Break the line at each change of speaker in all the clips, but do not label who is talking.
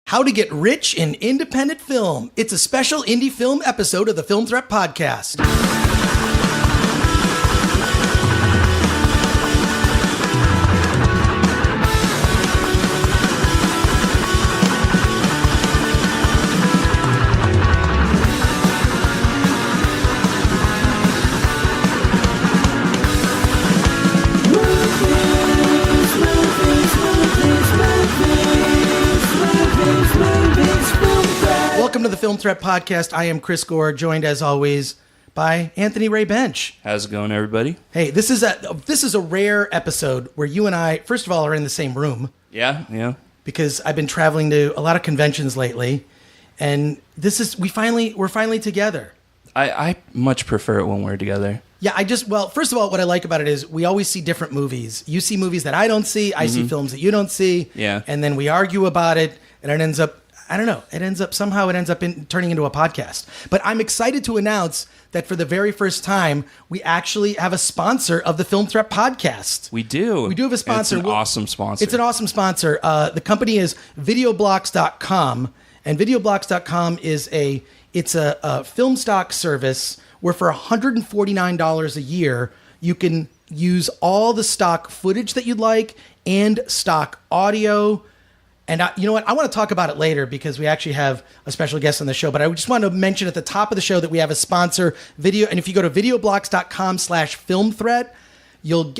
How to Get Rich in Independent Film. It's a special indie film episode of the Film Threat Podcast. Welcome to the Film Threat Podcast. I am Chris Gore, joined as always by Anthony Ray Bench.
How's it going, everybody?
Hey, this is a rare episode where you and I, first of all, are in the same room.
Yeah.
Because I've been traveling to a lot of conventions lately, and we're finally together.
I much prefer it when we're together.
Yeah, first of all, what I like about it is we always see different movies. You see movies that I don't see, I see films that you don't see.
Yeah.
And then we argue about it, and it ends up, I don't know, it ends up turning into a podcast. But I'm excited to announce that for the very first time, we actually have a sponsor of the Film Threat Podcast.
We do.
We do have a sponsor.
It's an awesome sponsor.
It's an awesome sponsor. The company is videoblocks.com, and videoblocks.com is a film stock service where for $149 a year, you can use all the stock footage that you'd like and stock audio. And you know what? I want to talk about it later because we actually have a special guest on the show. But I just want to mention at the top of the show that we have a sponsor video. And if you go to videoblocks.com/filmthreat, you'll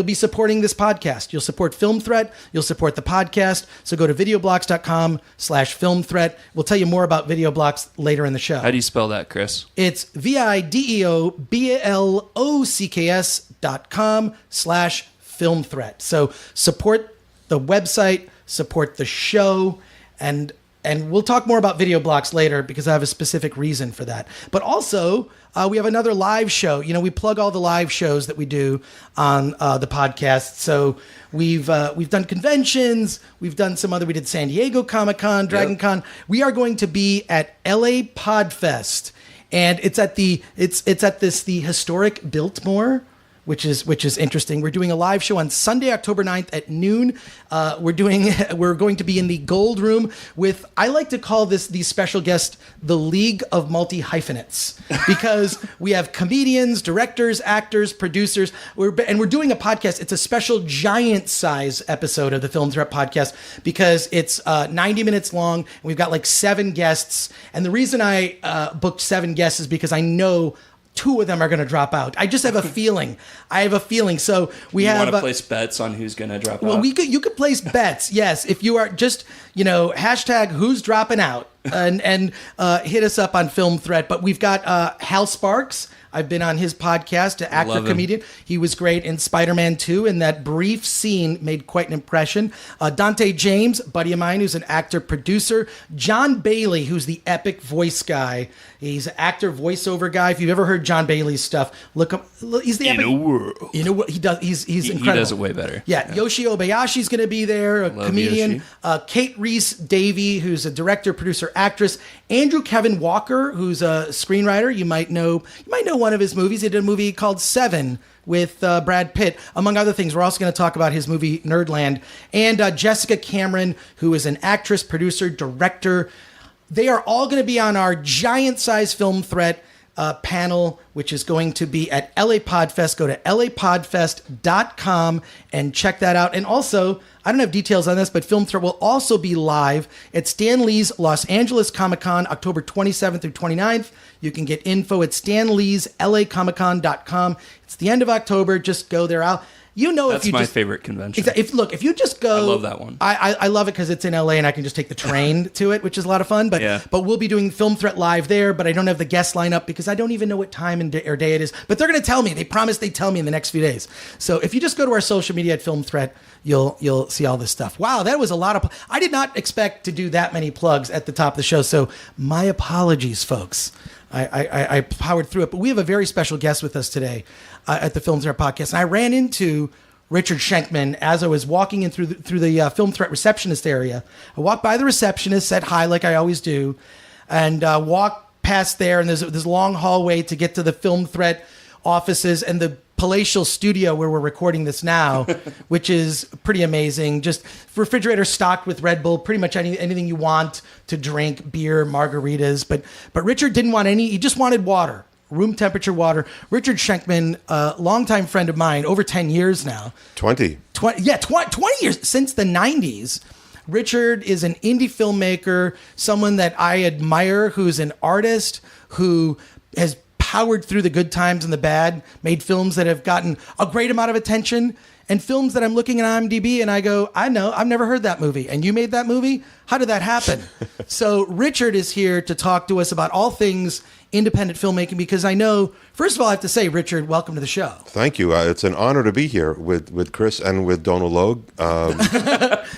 be supporting this podcast. You'll support Film Threat. You'll support the podcast. So go to videoblocks.com/filmthreat. We'll tell you more about VideoBlocks later in the show.
How do you spell that, Chris?
It's videoblocks.com/filmthreat. So support the website, support the show, and we'll talk more about VideoBlocks later because I have a specific reason for that. But also, we have another live show. You know, we plug all the live shows that we do on the podcast. So we've done conventions, we did San Diego Comic-Con, Dragon Con. We are going to be at LA Podfest, and it's at the historic Biltmore, which is interesting. We're doing a live show on Sunday, October 9th at noon. We're going to be in the Gold Room with, I like to call these special guests the League of Multi-Hyphenates, because we have comedians, directors, actors, producers, we're doing a podcast. It's a special giant size episode of the Film Threat Podcast because it's 90 minutes long, and we've got like 7 guests. And the reason I booked 7 guests is because I know 2 of them are going to drop out. I just have a feeling. So we have. You
want to place bets on who's going to drop out?
Well, you could place bets. Yes, if you are just hashtag who's dropping out and hit us up on Film Threat. But we've got Hal Sparks. I've been on his podcast, an actor, comedian. He was great in Spider-Man 2, and that brief scene made quite an impression. Dante James, buddy of mine, who's an actor, producer. John Bailey, who's the epic voice guy. He's an actor, voiceover guy. If you've ever heard John Bailey's stuff, look him. He's the epic.
In a world.
He does. He's incredible.
He does it way better.
Yeah. Yoshi Obayashi's going to be there, a comedian. Kate Reese Davey, who's a director, producer, actress. Andrew Kevin Walker, who's a screenwriter. You might know one of his movies. He did a movie called Seven with Brad Pitt, among other things. We're also going to talk about his movie Nerdland. And Jessica Cameron, who is an actress, producer, director. They are all going to be on our giant-size Film Threat panel, which is going to be at LA Podfest. Go to lapodfest.com and check that out. And also, I don't have details on this, but Film Threat will also be live at Stan Lee's Los Angeles Comic-Con, October 27th through 29th. You can get info at stanleeslacomiccon.com. It's the end of October. Just go there.
That's my favorite convention.
If you just go,
I love that one.
I love it because it's in LA and I can just take the train to it, which is a lot of fun. But we'll be doing Film Threat live there. But I don't have the guest lineup because I don't even know what time or day it is. But they're going to tell me. They promised they'd tell me in the next few days. So if you just go to our social media at Film Threat, you'll see all this stuff. Wow, that was a lot of. I did not expect to do that many plugs at the top of the show. So my apologies, folks. I powered through it. But we have a very special guest with us today at the Film Threat Podcast. And I ran into Richard Schenkman as I was walking in through the Film Threat receptionist area. I walked by the receptionist, said hi like I always do, and walked past there. And there's this long hallway to get to the Film Threat offices. And the palatial studio where we're recording this now, which is pretty amazing. Just refrigerator stocked with Red Bull, pretty much anything you want to drink, beer, margaritas. But Richard didn't want any. He just wanted water, room temperature water. Richard Schenkman, a longtime friend of mine, over 10 years now.
20
years, since the 90s. Richard is an indie filmmaker, someone that I admire, who's an artist, who has powered through the good times and the bad, made films that have gotten a great amount of attention, and films that I'm looking at IMDb and I go, I know, I've never heard that movie. And you made that movie? How did that happen? So Richard is here to talk to us about all things independent filmmaking, because I know, first of all, I have to say, Richard, welcome to the show.
Thank you. It's an honor to be here with Chris and with Donald Logue.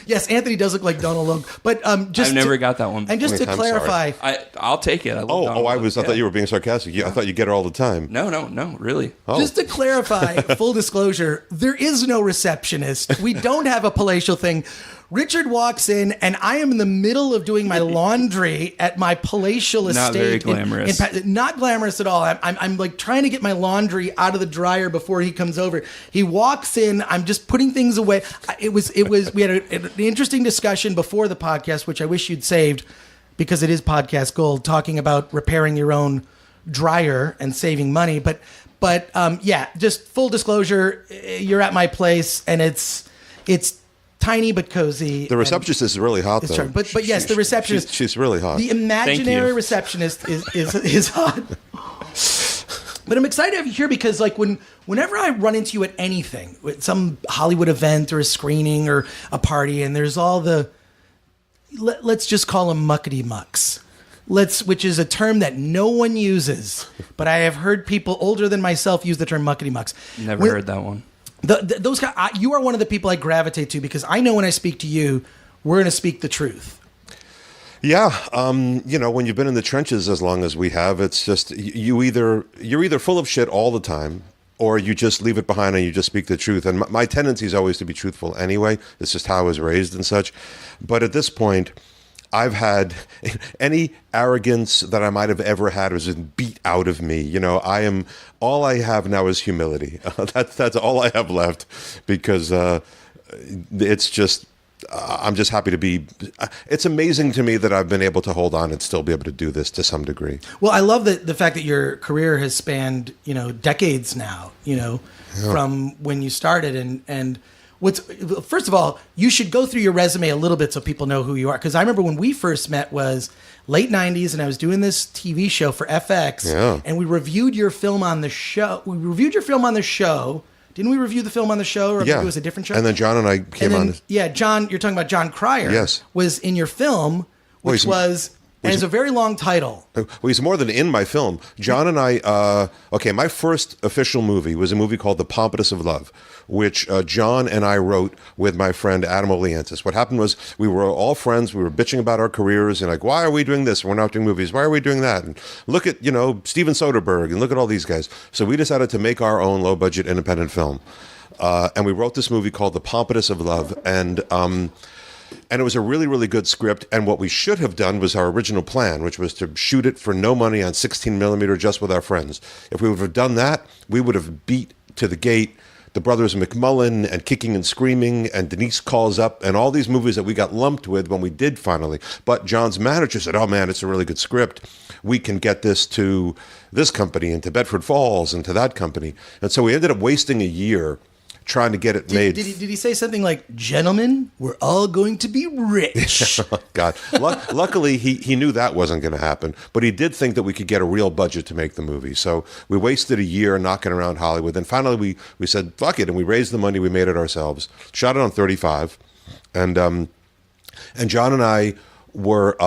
Yes, Anthony does look like Donald Logue, but just
I've never got that one.
And just to clarify,
I'll take it. I
thought you were being sarcastic. I thought you get it all the time.
No, really.
Oh.
Just to clarify, full disclosure, there is no receptionist. We don't have a palatial thing. Richard walks in, and I am in the middle of doing my laundry at my palatial estate.
Not very glamorous.
Not glamorous at all. I'm like trying to get my laundry out of the dryer before he comes over. He walks in. I'm just putting things away. We had an interesting discussion before the podcast, which I wish you'd saved because it is podcast gold, talking about repairing your own dryer and saving money. But yeah, just full disclosure, you're at my place, and it's tiny but cozy.
The receptionist is really hot, though.
But yes, the receptionist.
She's really hot.
The imaginary receptionist is hot. But I'm excited to have you here because, like, whenever I run into you at anything, with some Hollywood event or a screening or a party, and there's all the, let's just call them muckety mucks. Which is a term that no one uses, but I have heard people older than myself use the term muckety mucks.
Never heard that one.
Those guys, you are one of the people I gravitate to because I know when I speak to you, we're going to speak the truth.
Yeah, when you've been in the trenches as long as we have, it's just you're either full of shit all the time, or you just leave it behind and you just speak the truth. And my tendency is always to be truthful anyway. It's just how I was raised and such. But at this point, I've had any arrogance that I might have ever had was just beat out of me. All I have now is humility. That's all I have left, because it's just, I'm just happy to be. It's amazing to me that I've been able to hold on and still be able to do this to some degree.
Well, I love the fact that your career has spanned, decades now, from when you started and first of all, you should go through your resume a little bit so people know who you are. Because I remember when we first met was late 90s, and I was doing this TV show for FX, and we reviewed your film on the show. Didn't we review the film on the show, or maybe it was a different show?
And then John and I came on.
Yeah, John, you're talking about John Cryer.
Yes.
Was in your film, which was... And it's a very long title.
Well, he's more than in my film. John and I, my first official movie was a movie called The Pompatus of Love, which John and I wrote with my friend Adam Oleantis. What happened was we were all friends. We were bitching about our careers and like, why are we doing this? We're not doing movies. Why are we doing that? And look at, Steven Soderbergh and look at all these guys. So we decided to make our own low-budget independent film. And we wrote this movie called The Pompatus of Love. And it was a really, really good script. And what we should have done was our original plan, which was to shoot it for no money on 16 millimeter just with our friends. If we would have done that, we would have beat to the gate the brothers McMullen and Kicking and Screaming and Denise Calls Up and all these movies that we got lumped with when we did finally. But John's manager said, oh man, it's a really good script. We can get this to this company and to Bedford Falls and to that company. And so we ended up wasting a year trying to get it made.
Did he say something like, gentlemen, we're all going to be rich?
God. Luckily, he knew that wasn't going to happen, but he did think that we could get a real budget to make the movie. So we wasted a year knocking around Hollywood. And finally, we said, fuck it, and we raised the money. We made it ourselves. Shot it on 35. And John and I were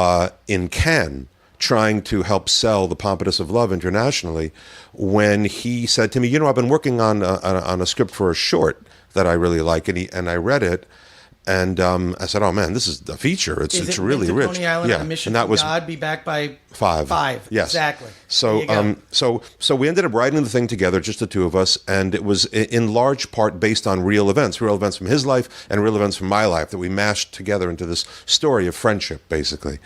in Cannes trying to help sell The Pompatus of Love internationally, when he said to me, I've been working on a script for a short that I really like, and I read it, and I said, oh man, this is a feature. It's really rich.
Coney Island on a mission from God, be back by 5.
Yes,
exactly.
So we ended up writing the thing together, just the two of us, and it was in large part based on real events from his life and real events from my life that we mashed together into this story of friendship, basically.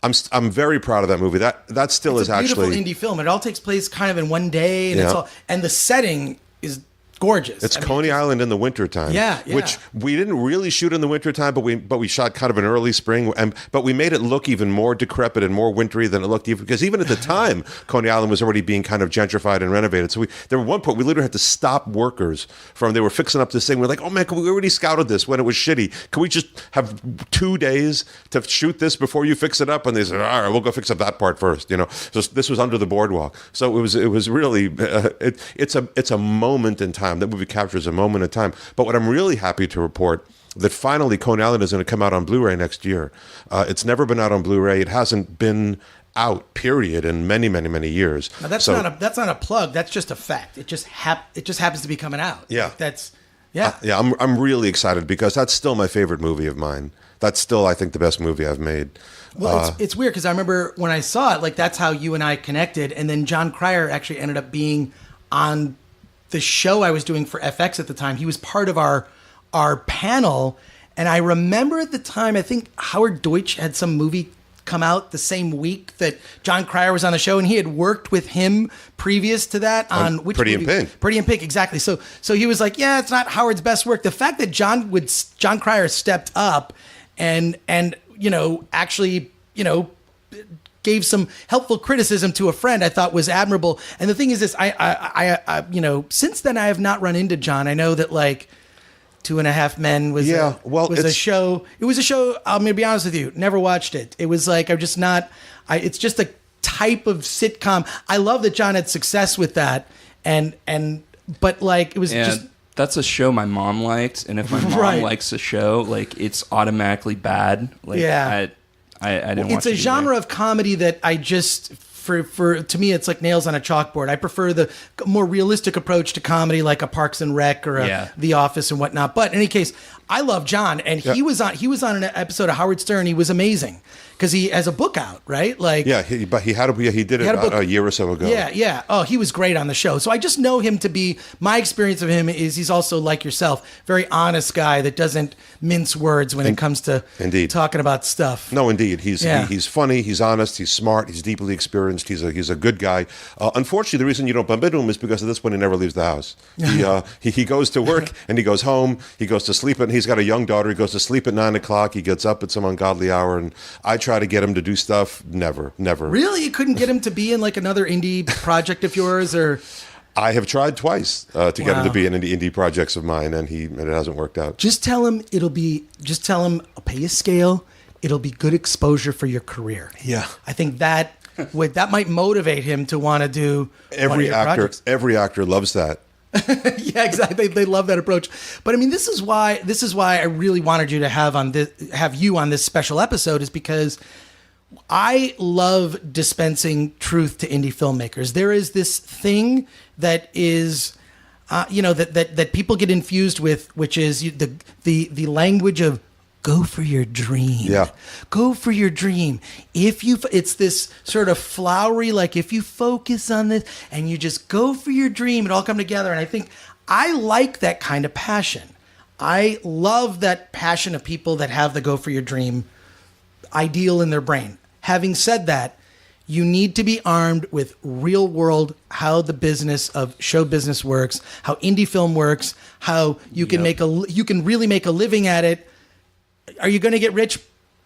I'm very proud of that movie. That still
It's
is
a beautiful
actually
indie film. It all takes place kind of in one day, and
Yeah.
and the setting is gorgeous.
It's Coney Island in the wintertime.
Yeah, yeah.
Which we didn't really shoot in the wintertime, but we shot kind of an early spring, but we made it look even more decrepit and more wintry than it looked, because even at the time, Coney Island was already being kind of gentrified and renovated. So there was one point we literally had to stop workers they were fixing up this thing. We're like, oh man, we already scouted this when it was shitty. Can we just have 2 days to shoot this before you fix it up? And they said, all right, we'll go fix up that part first. So this was under the boardwalk. So it was really it's a moment in time. That movie captures a moment in time. But what I'm really happy to report, that finally Coney Island is going to come out on Blu-ray next year. It's never been out on Blu-ray. It hasn't been out, period, in many, many, many years.
Now, that's not a plug. That's just a fact. It just happens to be coming out.
Yeah.
Yeah.
I'm really excited because that's still my favorite movie of mine. That's still, I think, the best movie I've made.
Well, it's weird because I remember when I saw it, like that's how you and I connected, and then John Cryer actually ended up being on the show I was doing for FX at the time. He was part of our panel, and I remember at the time, I think Howard Deutsch had some movie come out the same week that John Cryer was on the show, and he had worked with him previous to that on which
Pretty
movie?
in Pink.
Pretty in Pink, exactly. So he was like, yeah, it's not Howard's best work. The fact that John Cryer stepped up and actually gave some helpful criticism to a friend, I thought was admirable. And the thing is this, I since then I have not run into John. I know that like 2.5 Men was a show. It was a show. I'm gonna be honest with you, never watched it. It was like it's just a type of sitcom. I love that John had success with that, but like it was just.
That's a show my mom liked, and if my mom likes a show, like it's automatically bad. Like,
yeah.
I didn't watch it.
It's a genre of comedy that I just, to me, it's like nails on a chalkboard. I prefer the more realistic approach to comedy, like a Parks and Rec or The Office and whatnot. But in any case, I love John, and he was on an episode of Howard Stern. He was amazing because he has a book out, right? Like
he did it about a year or so ago.
Yeah. Oh, he was great on the show. So I just know him to be. My experience of him is he's also like yourself, very honest guy that doesn't mince words when it comes to talking about stuff.
No, indeed, he's funny, he's honest, he's smart, he's deeply experienced. He's a good guy. Unfortunately, the reason you don't bump into him is because at this point he never leaves the house. He goes to work and he goes home. He goes to sleep, and he's got a young daughter. He goes to sleep at 9 o'clock. He gets up at some ungodly hour, and I try to get him to do stuff. Never.
Really, you couldn't get him to be in like another indie project of yours, or?
I have tried twice to get him to be in indie projects of mine, and it hasn't worked out.
Just tell him I'll pay you scale. It'll be good exposure for your career.
Yeah,
I think that might motivate him to want to do
every actor loves that.
Yeah, exactly. They love that approach. But I mean, this is why I really wanted you to have you on this special episode, is because I love dispensing truth to indie filmmakers. There is this thing that is, that people get infused with, which is the language of go for your dream.
Yeah.
Go for your dream. It's this sort of flowery, like if you focus on this and you just go for your dream, it all come together. And I think I like that kind of passion. I love that passion of people that have the go for your dream ideal in their brain. Having said that, you need to be armed with real world, how the business of show business works, how indie film works, how you can you can really make a living at it. Are you going to get rich?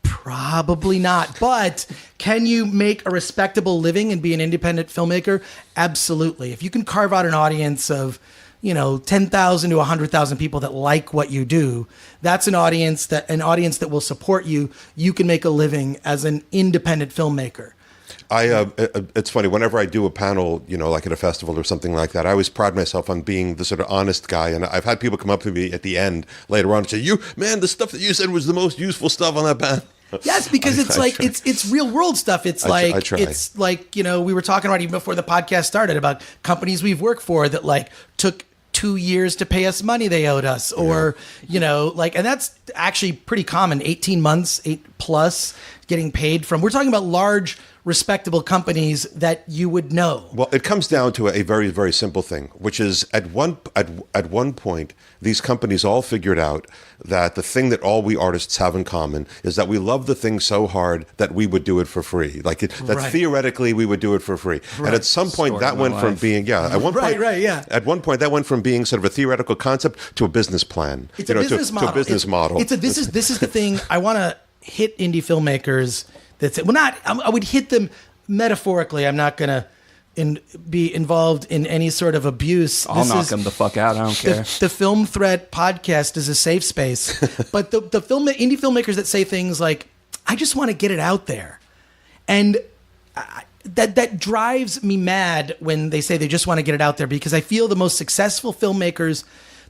Probably not. But can you make a respectable living and be an independent filmmaker? Absolutely. If you can carve out an audience of, 10,000 to 100,000 people that like what you do, that's an audience that will support you. You can make a living as an independent filmmaker.
It's funny, whenever I do a panel, like at a festival or something like that, I always pride myself on being the sort of honest guy. And I've had people come up to me at the end later on and say, the stuff that you said was the most useful stuff on that panel.
Yes, because it's real world stuff. It's like we were talking about even before the podcast started about companies we've worked for that like took 2 years to pay us money they owed us, or and that's actually pretty common. 18 months, plus getting paid from. We're talking about large, respectable companies that you would know.
Well, it comes down to a very, very simple thing, which is at one point, these companies all figured out that the thing that all we artists have in common is that we love the thing so hard that we would do it for free. That theoretically we would do it for free. Right. And at some point that went from being, at one point, at one point that went from being sort of a theoretical concept to a business plan.
It's a business model.
To a business model.
This is the thing I want to hit indie filmmakers. I would hit them metaphorically. I'm not going to be involved in any sort of abuse.
I'll knock them the fuck out. I don't care.
The Film Threat podcast is a safe space. But the indie filmmakers that say things like, I just want to get it out there. And that drives me mad when they say they just want to get it out there, because I feel the most successful filmmakers,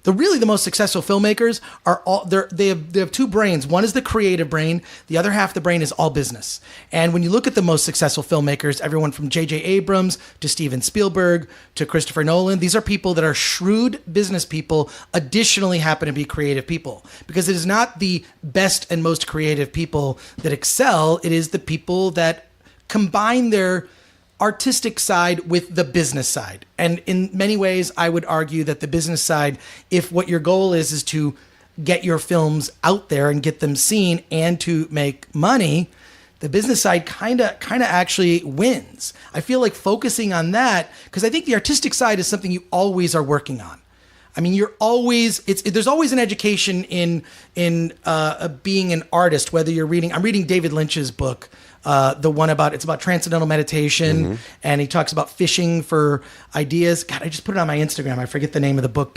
the most successful filmmakers are they have two brains. One is the creative brain. The other half of the brain is all business. And when you look at the most successful filmmakers, everyone from J.J. Abrams to Steven Spielberg to Christopher Nolan, these are people that are shrewd business people, additionally happen to be creative people. Because it is not the best and most creative people that excel. It is the people that combine their artistic side with the business side. And in many ways, I would argue that the business side, if what your goal is to get your films out there and get them seen and to make money, the business side kind of actually wins. I feel like focusing on that, because I think the artistic side is something you always are working on. I mean, there's always an education in being an artist, whether you're reading, I'm reading David Lynch's book, it's about transcendental meditation, and he talks about fishing for ideas. God, I just put it on my Instagram. I forget the name of the book,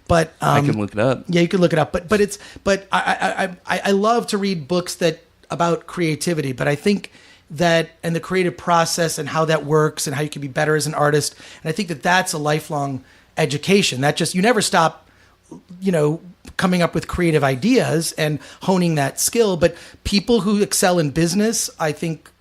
but
I can look it up.
Yeah, you can look it up. But I love to read books about creativity, but I think that, and the creative process and how that works and how you can be better as an artist. And I think that that's a lifelong education. You never stop, coming up with creative ideas and honing that skill. But people who excel in business, I think,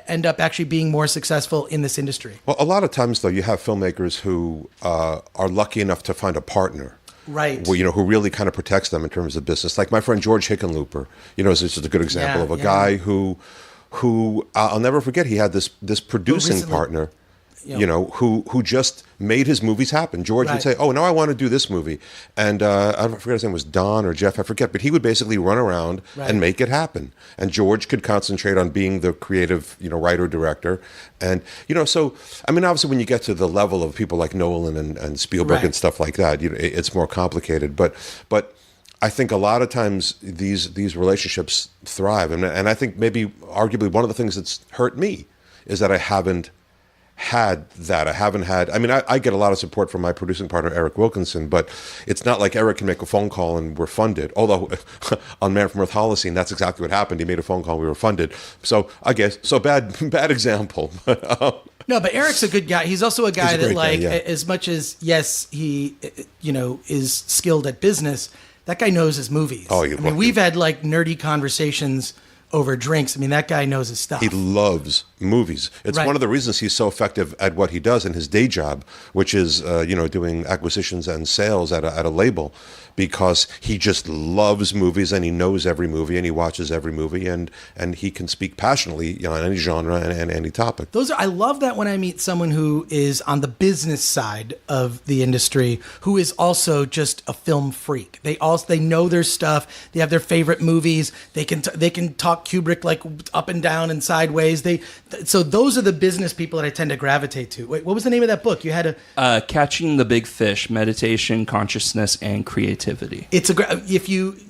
end up actually being more successful in this industry.
Well, a lot of times, though, you have filmmakers who are lucky enough to find a partner.
Right.
Who really kind of protects them in terms of business. Like my friend George Hickenlooper, is just a good example of a guy who I'll never forget. He had this producing partner, who just made his movies happen. George would say, "Oh, now I want to do this movie," and I forget his name was Don or Jeff, I forget, but he would basically run around and make it happen. And George could concentrate on being the creative, writer director, and so I mean, obviously, when you get to the level of people like Nolan and Spielberg and stuff like that, it's more complicated. But I think a lot of times these relationships thrive, and I think maybe arguably one of the things that's hurt me is that I haven't had that. I get a lot of support from my producing partner, Eric Wilkinson, but it's not like Eric can make a phone call and we're funded. Although on Man from Earth Holocene, that's exactly what happened. He made a phone call, we were funded. So I guess, bad example.
No, but Eric's a good guy. He's also a guy that
guy,
as much as, yes, he, is skilled at business, that guy knows his movies. We've had nerdy conversations over drinks. That guy knows his stuff.
He loves movies. It's one of the reasons he's so effective at what he does in his day job, which is, doing acquisitions and sales at a label, because he just loves movies and he knows every movie and he watches every movie and he can speak passionately, on any genre and any topic.
I love that when I meet someone who is on the business side of the industry, who is also just a film freak. They know their stuff. They have their favorite movies. They can talk Kubrick up and down and sideways. So those are the business people that I tend to gravitate to. Wait, what was the name of that book? You had
Catching the Big Fish: Meditation, Consciousness, and Creativity.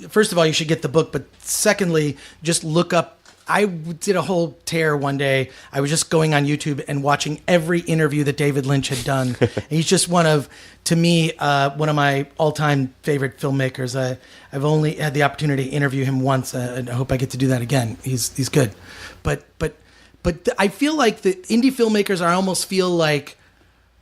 First of all, you should get the book, but secondly, just look up. I did a whole tear one day. I was just going on YouTube and watching every interview that David Lynch had done. And he's just one of my all-time favorite filmmakers. I've only had the opportunity to interview him once, and I hope I get to do that again. He's good, but I feel like the indie filmmakers, I almost feel like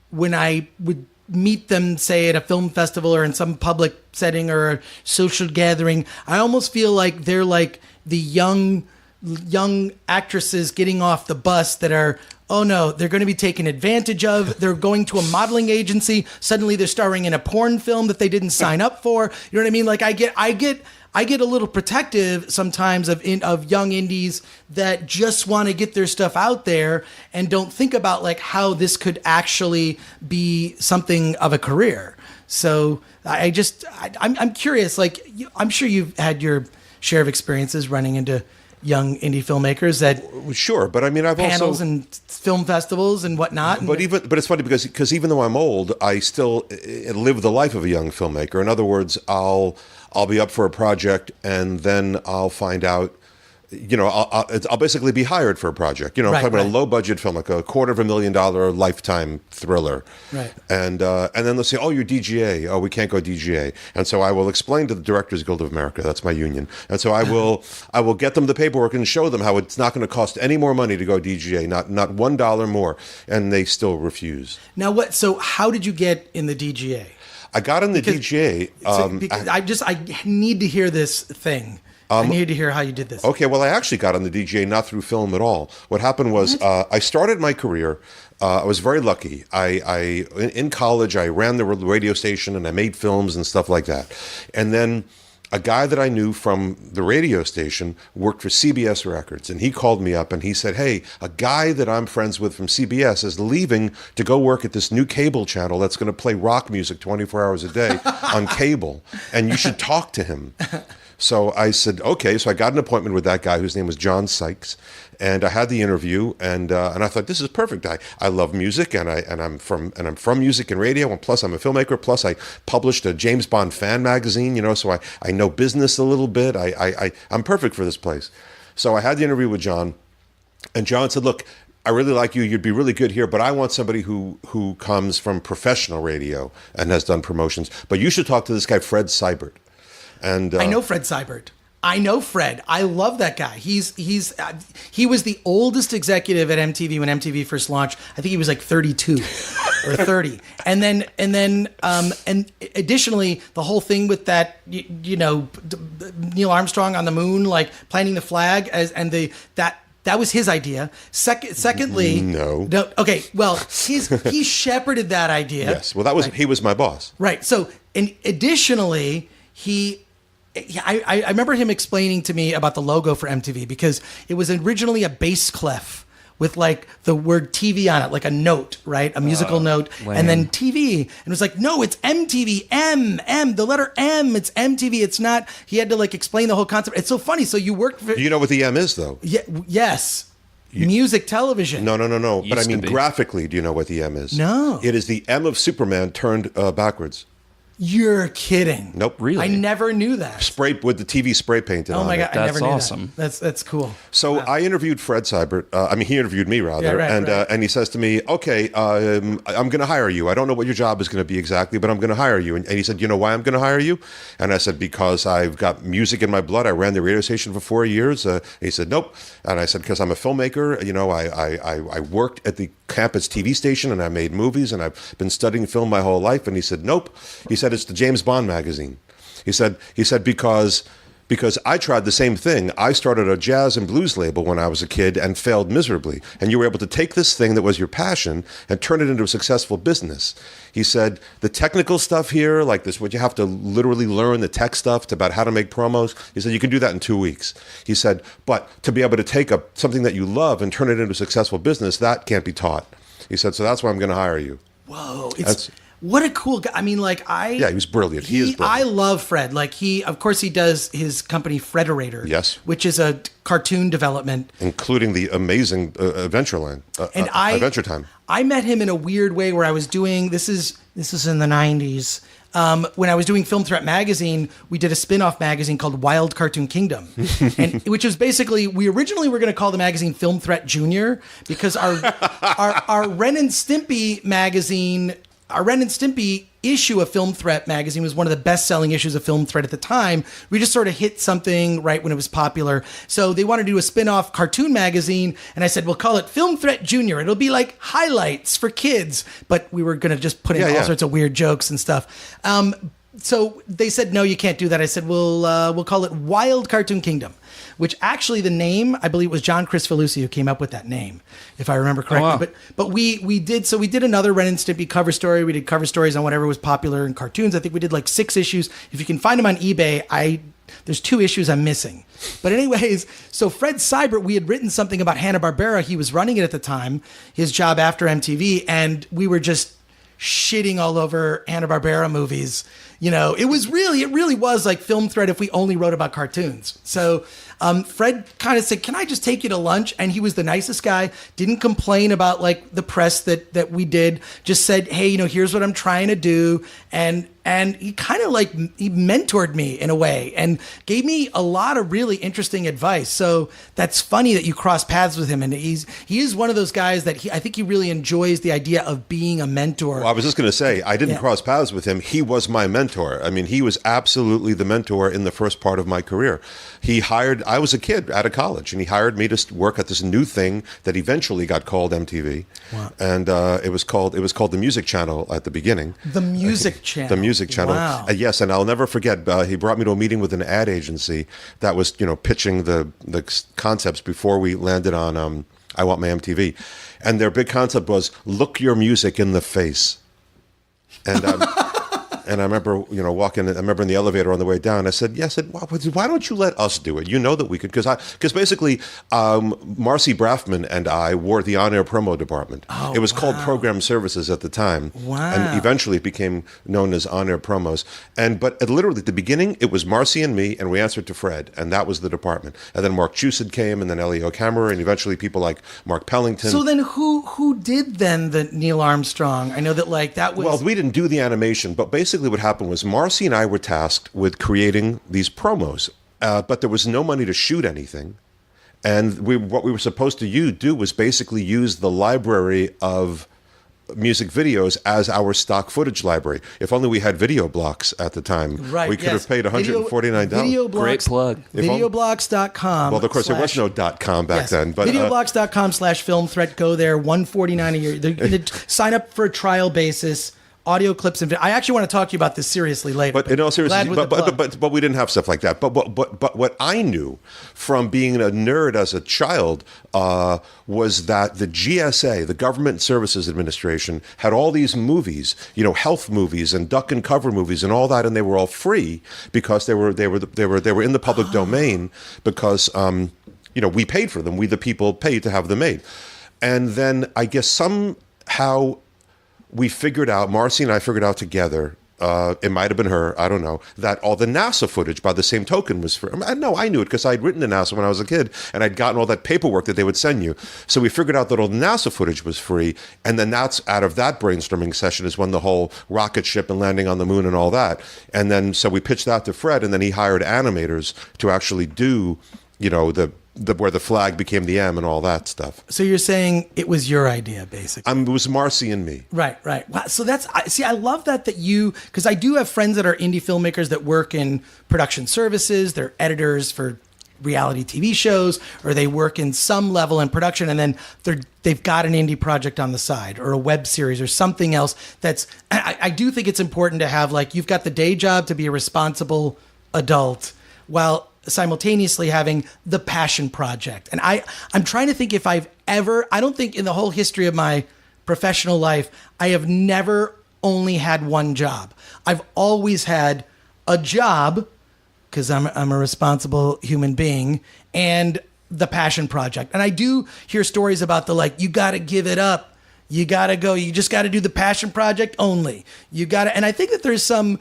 when I would meet them, say at a film festival or in some public setting or a social gathering, I almost feel like they're like the young young actresses getting off the bus that are, oh no, they're going to be taken advantage of. They're going to a modeling agency. Suddenly they're starring in a porn film that they didn't sign up for. You know what I mean? Like I get a little protective sometimes of young indies that just want to get their stuff out there and don't think about like how this could actually be something of a career. So I'm curious, like I'm sure you've had your share of experiences running into young indie filmmakers that
sure, but I mean, I've
panels
also
and film festivals and whatnot.
But it's funny because even though I'm old, I still live the life of a young filmmaker. In other words, I'll be up for a project and then I'll find out. I'll basically be hired for a project. I'm talking about a low budget film, like a $250,000 Lifetime thriller.
Right.
And then they'll say, oh, you're DGA. Oh, we can't go DGA. And so I will explain to the Directors Guild of America, that's my union. And so I will get them the paperwork and show them how it's not going to cost any more money to go DGA, not $1 more. And they still refuse.
Now so how did you get in the DGA?
I got in the DGA.
I need to hear this thing. I needed to hear how you did this.
Okay, well, I actually got on the DGA not through film at all. What happened was I started my career. I was very lucky. In college, I ran the radio station and I made films and stuff like that. And then a guy that I knew from the radio station worked for CBS Records, and he called me up and he said, hey, a guy that I'm friends with from CBS is leaving to go work at this new cable channel that's going to play rock music 24 hours a day on cable, and you should talk to him. So I said, okay. So I got an appointment with that guy whose name was John Sykes, and I had the interview, and I thought this is perfect. I love music, and I'm from music and radio, and plus I'm a filmmaker. Plus I published a James Bond fan magazine, so I know business a little bit. I'm perfect for this place. So I had the interview with John, and John said, look, I really like you. You'd be really good here, but I want somebody who comes from professional radio and has done promotions. But you should talk to this guy, Fred Seibert. And
I know Fred Seibert. I know Fred. I love that guy. He was the oldest executive at MTV when MTV first launched. I think he was like 32 or 30. And additionally, the whole thing with that, Neil Armstrong on the moon, like planting the flag that was his idea. Secondly,
no.
Okay. Well, he shepherded that idea.
Yes. Well, he was my boss.
Right. So, and additionally, I remember him explaining to me about the logo for MTV because it was originally a bass clef with like the word TV on it, like a note, right? A musical note,
lame.
And then TV. And it was like, no, it's MTV, the letter M, it's MTV. It's not, he had to like explain the whole concept. It's so funny. So you worked for...
Do you know what the M is though?
Yeah, yes. Music television.
No. But I mean, graphically, do you know what the M is?
No.
It is the M of Superman turned backwards.
You're kidding.
Nope.
Really?
I never knew that.
Spray with the TV spray painted on it.
Oh my God, I never knew
awesome.
that. That's cool.
So I interviewed Fred Seibert. He interviewed me rather.
Yeah, right.
And he says to me, okay, I'm going to hire you. I don't know what your job is going to be exactly, but I'm going to hire you. And he said, you know why I'm going to hire you? And I said, because I've got music in my blood. I ran the radio station for 4 years. And he said, nope. And I said, because I'm a filmmaker. I worked at the campus TV station and I made movies and I've been studying film my whole life. And he said, nope. He said, it's the James Bond magazine. He said because I tried the same thing. I started a jazz and blues label when I was a kid and failed miserably. And you were able to take this thing that was your passion and turn it into a successful business. He said, the technical stuff here, like this, what you have to literally learn the tech stuff about how to make promos. He said, you can do that in 2 weeks. He said, but to be able to take something that you love and turn it into a successful business, that can't be taught. He said, so that's why I'm going to hire you.
Whoa. What a cool guy. I mean, like
Yeah, he was brilliant. He is brilliant.
I love Fred. Like of course he does his company Frederator.
Yes.
Which is a cartoon development.
Including the amazing Adventureland. Adventure Time.
I met him in a weird way where I was doing, this is in the 90s. When I was doing Film Threat magazine, we did a spin-off magazine called Wild Cartoon Kingdom, which was basically, we originally were going to call the magazine Film Threat Junior because our Ren and Stimpy magazine, our Ren and Stimpy issue of Film Threat magazine was one of the best-selling issues of Film Threat at the time. We just sort of hit something right when it was popular. So they wanted to do a spin-off cartoon magazine, and I said, we'll call it Film Threat Junior. It'll be like highlights for kids. But we were going to just put in all sorts of weird jokes and stuff. so they said, no, you can't do that. I said, we'll call it Wild Cartoon Kingdom, which actually the name, I believe it was John Chris Felucci who came up with that name, if I remember correctly.
Oh, wow.
But we did another Ren and Stimpy cover story. We did cover stories on whatever was popular in cartoons. I think we did like 6 issues. If you can find them on eBay, there's 2 issues I'm missing. But anyways, so Fred Seibert, we had written something about Hanna-Barbera. He was running it at the time, his job after MTV, and we were just shitting all over Hanna-Barbera movies. You know, it really was like Film Thread if we only wrote about cartoons. So Fred kind of said, can I just take you to lunch? And he was the nicest guy, didn't complain about like the press that we did, just said, hey, you know, here's what I'm trying to do. And he kind of like, he mentored me in a way and gave me a lot of really interesting advice. So that's funny that you cross paths with him. And he is one of those guys that I think he really enjoys the idea of being a mentor.
Well, I was just going to say, I didn't cross paths with him. He was my mentor. I mean, he was absolutely the mentor in the first part of my career. I was a kid out of college, and he hired me to work at this new thing that eventually got called MTV. Wow. And it was called the Music Channel at the beginning.
The Music Channel.
The Music Channel.
Wow.
Yes, and I'll never forget, he brought me to a meeting with an ad agency that was, you know, pitching the concepts before we landed on I Want My MTV. And their big concept was, look your music in the face. And and I remember, you know, I remember in the elevator on the way down, I said, why don't you let us do it? You know that we could, because basically Marcy Braffman and I wore the on-air promo department.
Oh,
it was called Program Services at the time.
Wow.
And eventually it became known as on-air promos. But literally at the beginning, it was Marcy and me, and we answered to Fred, and that was the department. And then Mark Chusett came, and then Elio Camera, and eventually people like Mark Pellington.
So then who did then the Neil Armstrong? I know that like that was...
Well, we didn't do the animation, but basically what happened was Marcy and I were tasked with creating these promos, but there was no money to shoot anything. And what we were supposed to do was basically use the library of music videos as our stock footage library. If only we had video blocks at the time.
Right,
we could have paid $149.
Video
Great plug.
Videoblocks.com.
Well, of course, there was no .com back then. But
Videoblocks.com/film threat. Go there, $149 a year. They're going to sign up for a trial basis. Audio clips and video. I actually want to talk to you about this seriously later.
But in all seriousness, but we didn't have stuff like that. But what I knew from being a nerd as a child was that the GSA, the Government Services Administration, had all these movies, you know, health movies and duck and cover movies and all that, and they were all free because they were in the public domain because you know, we paid for them. We the people paid to have them made, and then I guess somehow. Marcy and I figured out together, it might have been her, I don't know, that all the NASA footage by the same token was free. I knew it because I'd written to NASA when I was a kid, and I'd gotten all that paperwork that they would send you. So we figured out that all the NASA footage was free, and then that's out of that brainstorming session is when the whole rocket ship and landing on the moon and all that. And then so we pitched that to Fred, and then he hired animators to actually do, you know, where the flag became the M and all that stuff.
So you're saying it was your idea, basically?
It was Marcy and me.
Right. Wow. So I love that because I do have friends that are indie filmmakers that work in production services. They're editors for reality TV shows, or they work in some level in production, and then they've got an indie project on the side or a web series or something else. I do think it's important to have, like, you've got the day job to be a responsible adult while simultaneously having the passion project. And I'm trying to think if I don't think in the whole history of my professional life, I have never only had one job. I've always had a job because I'm a responsible human being, and the passion project. And I do hear stories about you got to give it up. You got to go. You just got to do the passion project only. And I think that there's some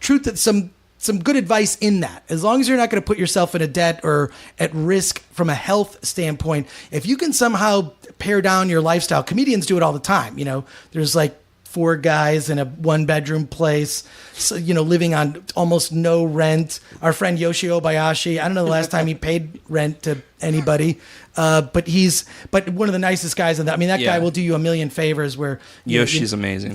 truth, that some good advice in that. As long as you're not going to put yourself in a debt or at risk from a health standpoint, if you can somehow pare down your lifestyle, comedians do it all the time. You know, there's like 4 guys in a 1-bedroom place, so, you know, living on almost no rent. Our friend Yoshi Obayashi, I don't know the last time he paid rent to anybody, but one of the nicest guys in that. I mean, that guy will do you a million favors. Where
Yoshi's amazing.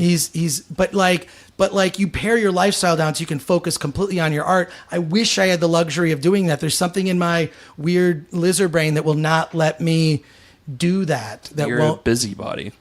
But you pare your lifestyle down so you can focus completely on your art. I wish I had the luxury of doing that. There's something in my weird lizard brain that will not let me do that.
You're a busybody.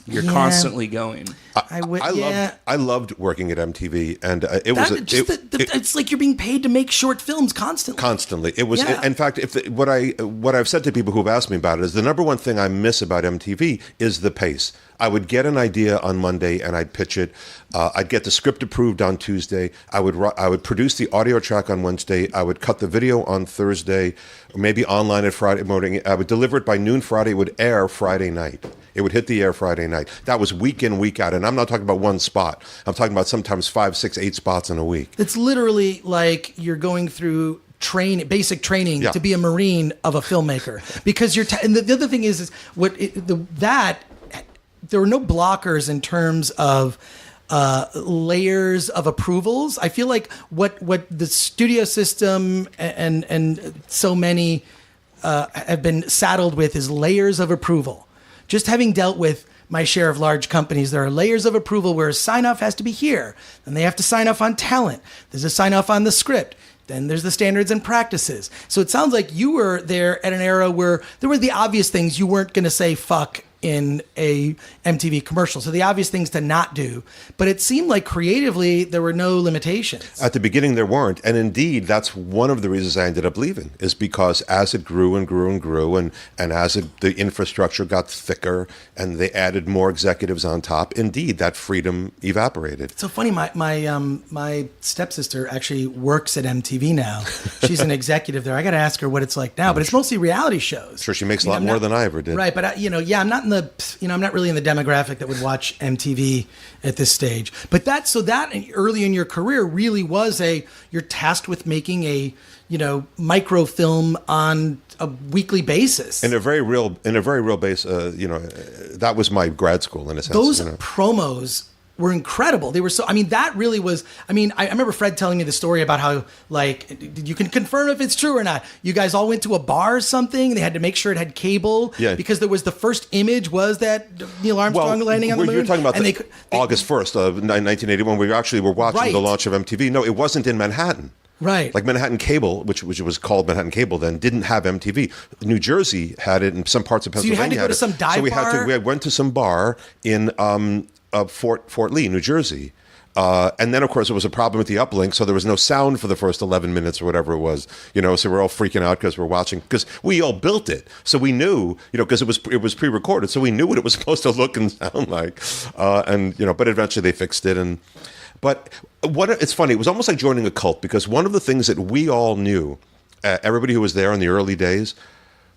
You're constantly going.
I loved working at MTV, and
it's like you're being paid to make short films constantly.
Constantly, it was. In fact, what I've said to people who've asked me about it is the number one thing I miss about MTV is the pace. I would get an idea on Monday and I'd pitch it. I'd get the script approved on Tuesday. I would produce the audio track on Wednesday. I would cut the video on Thursday, or maybe online at Friday morning. I would deliver it by noon Friday. It would air Friday night. It would hit the air Friday night. That was week in, week out. And I'm not talking about one spot. I'm talking about sometimes 5, 6, 8 spots in a week.
It's literally like you're going through basic training to be a Marine of a filmmaker. Because and the other thing is there were no blockers in terms of layers of approvals. I feel like what the studio system and so many have been saddled with is layers of approval. Just having dealt with my share of large companies, there are layers of approval where a sign-off has to be here. Then they have to sign off on talent. There's a sign-off on the script. Then there's the standards and practices. So it sounds like you were there at an era where there were the obvious things you weren't going to say fuck in a MTV commercial. So the obvious things to not do. But it seemed like creatively there were no limitations.
At the beginning there weren't. And indeed, that's one of the reasons I ended up leaving, is because as it grew and grew and grew, and as the infrastructure got thicker and they added more executives on top, indeed, that freedom evaporated.
It's so funny. My stepsister actually works at MTV now. She's an executive there. I got to ask her what it's like now, but it's mostly reality shows.
Sure, she makes a lot more than I ever did.
Right, but I'm not I'm not really in the demographic that would watch MTV at this stage. But that early in your career really was you're tasked with making a microfilm on a weekly basis.
In a very real base. That was my grad school in a sense.
Those promos were incredible. They were that really was, I remember Fred telling me the story about how, like, you can confirm if it's true or not. You guys all went to a bar or something. They had to make sure it had cable because there was the first image was that Neil Armstrong landing on the moon.
You're talking about August 1st of 1981. We actually were watching the launch of MTV. No, it wasn't in Manhattan.
Right.
Like Manhattan Cable, which was called Manhattan Cable then, didn't have MTV. New Jersey had it, and some parts of Pennsylvania
had it. So you had to go to some dive bar?
We went to some bar in Fort Lee, New Jersey. And then, of course, there was a problem with the uplink, so there was no sound for the first 11 minutes or whatever it was. So we're all freaking out because we're watching, because we all built it. So we knew, because it was pre-recorded, so we knew what it was supposed to look and sound like. But eventually they fixed it. But it's funny, it was almost like joining a cult, because one of the things that we all knew, everybody who was there in the early days,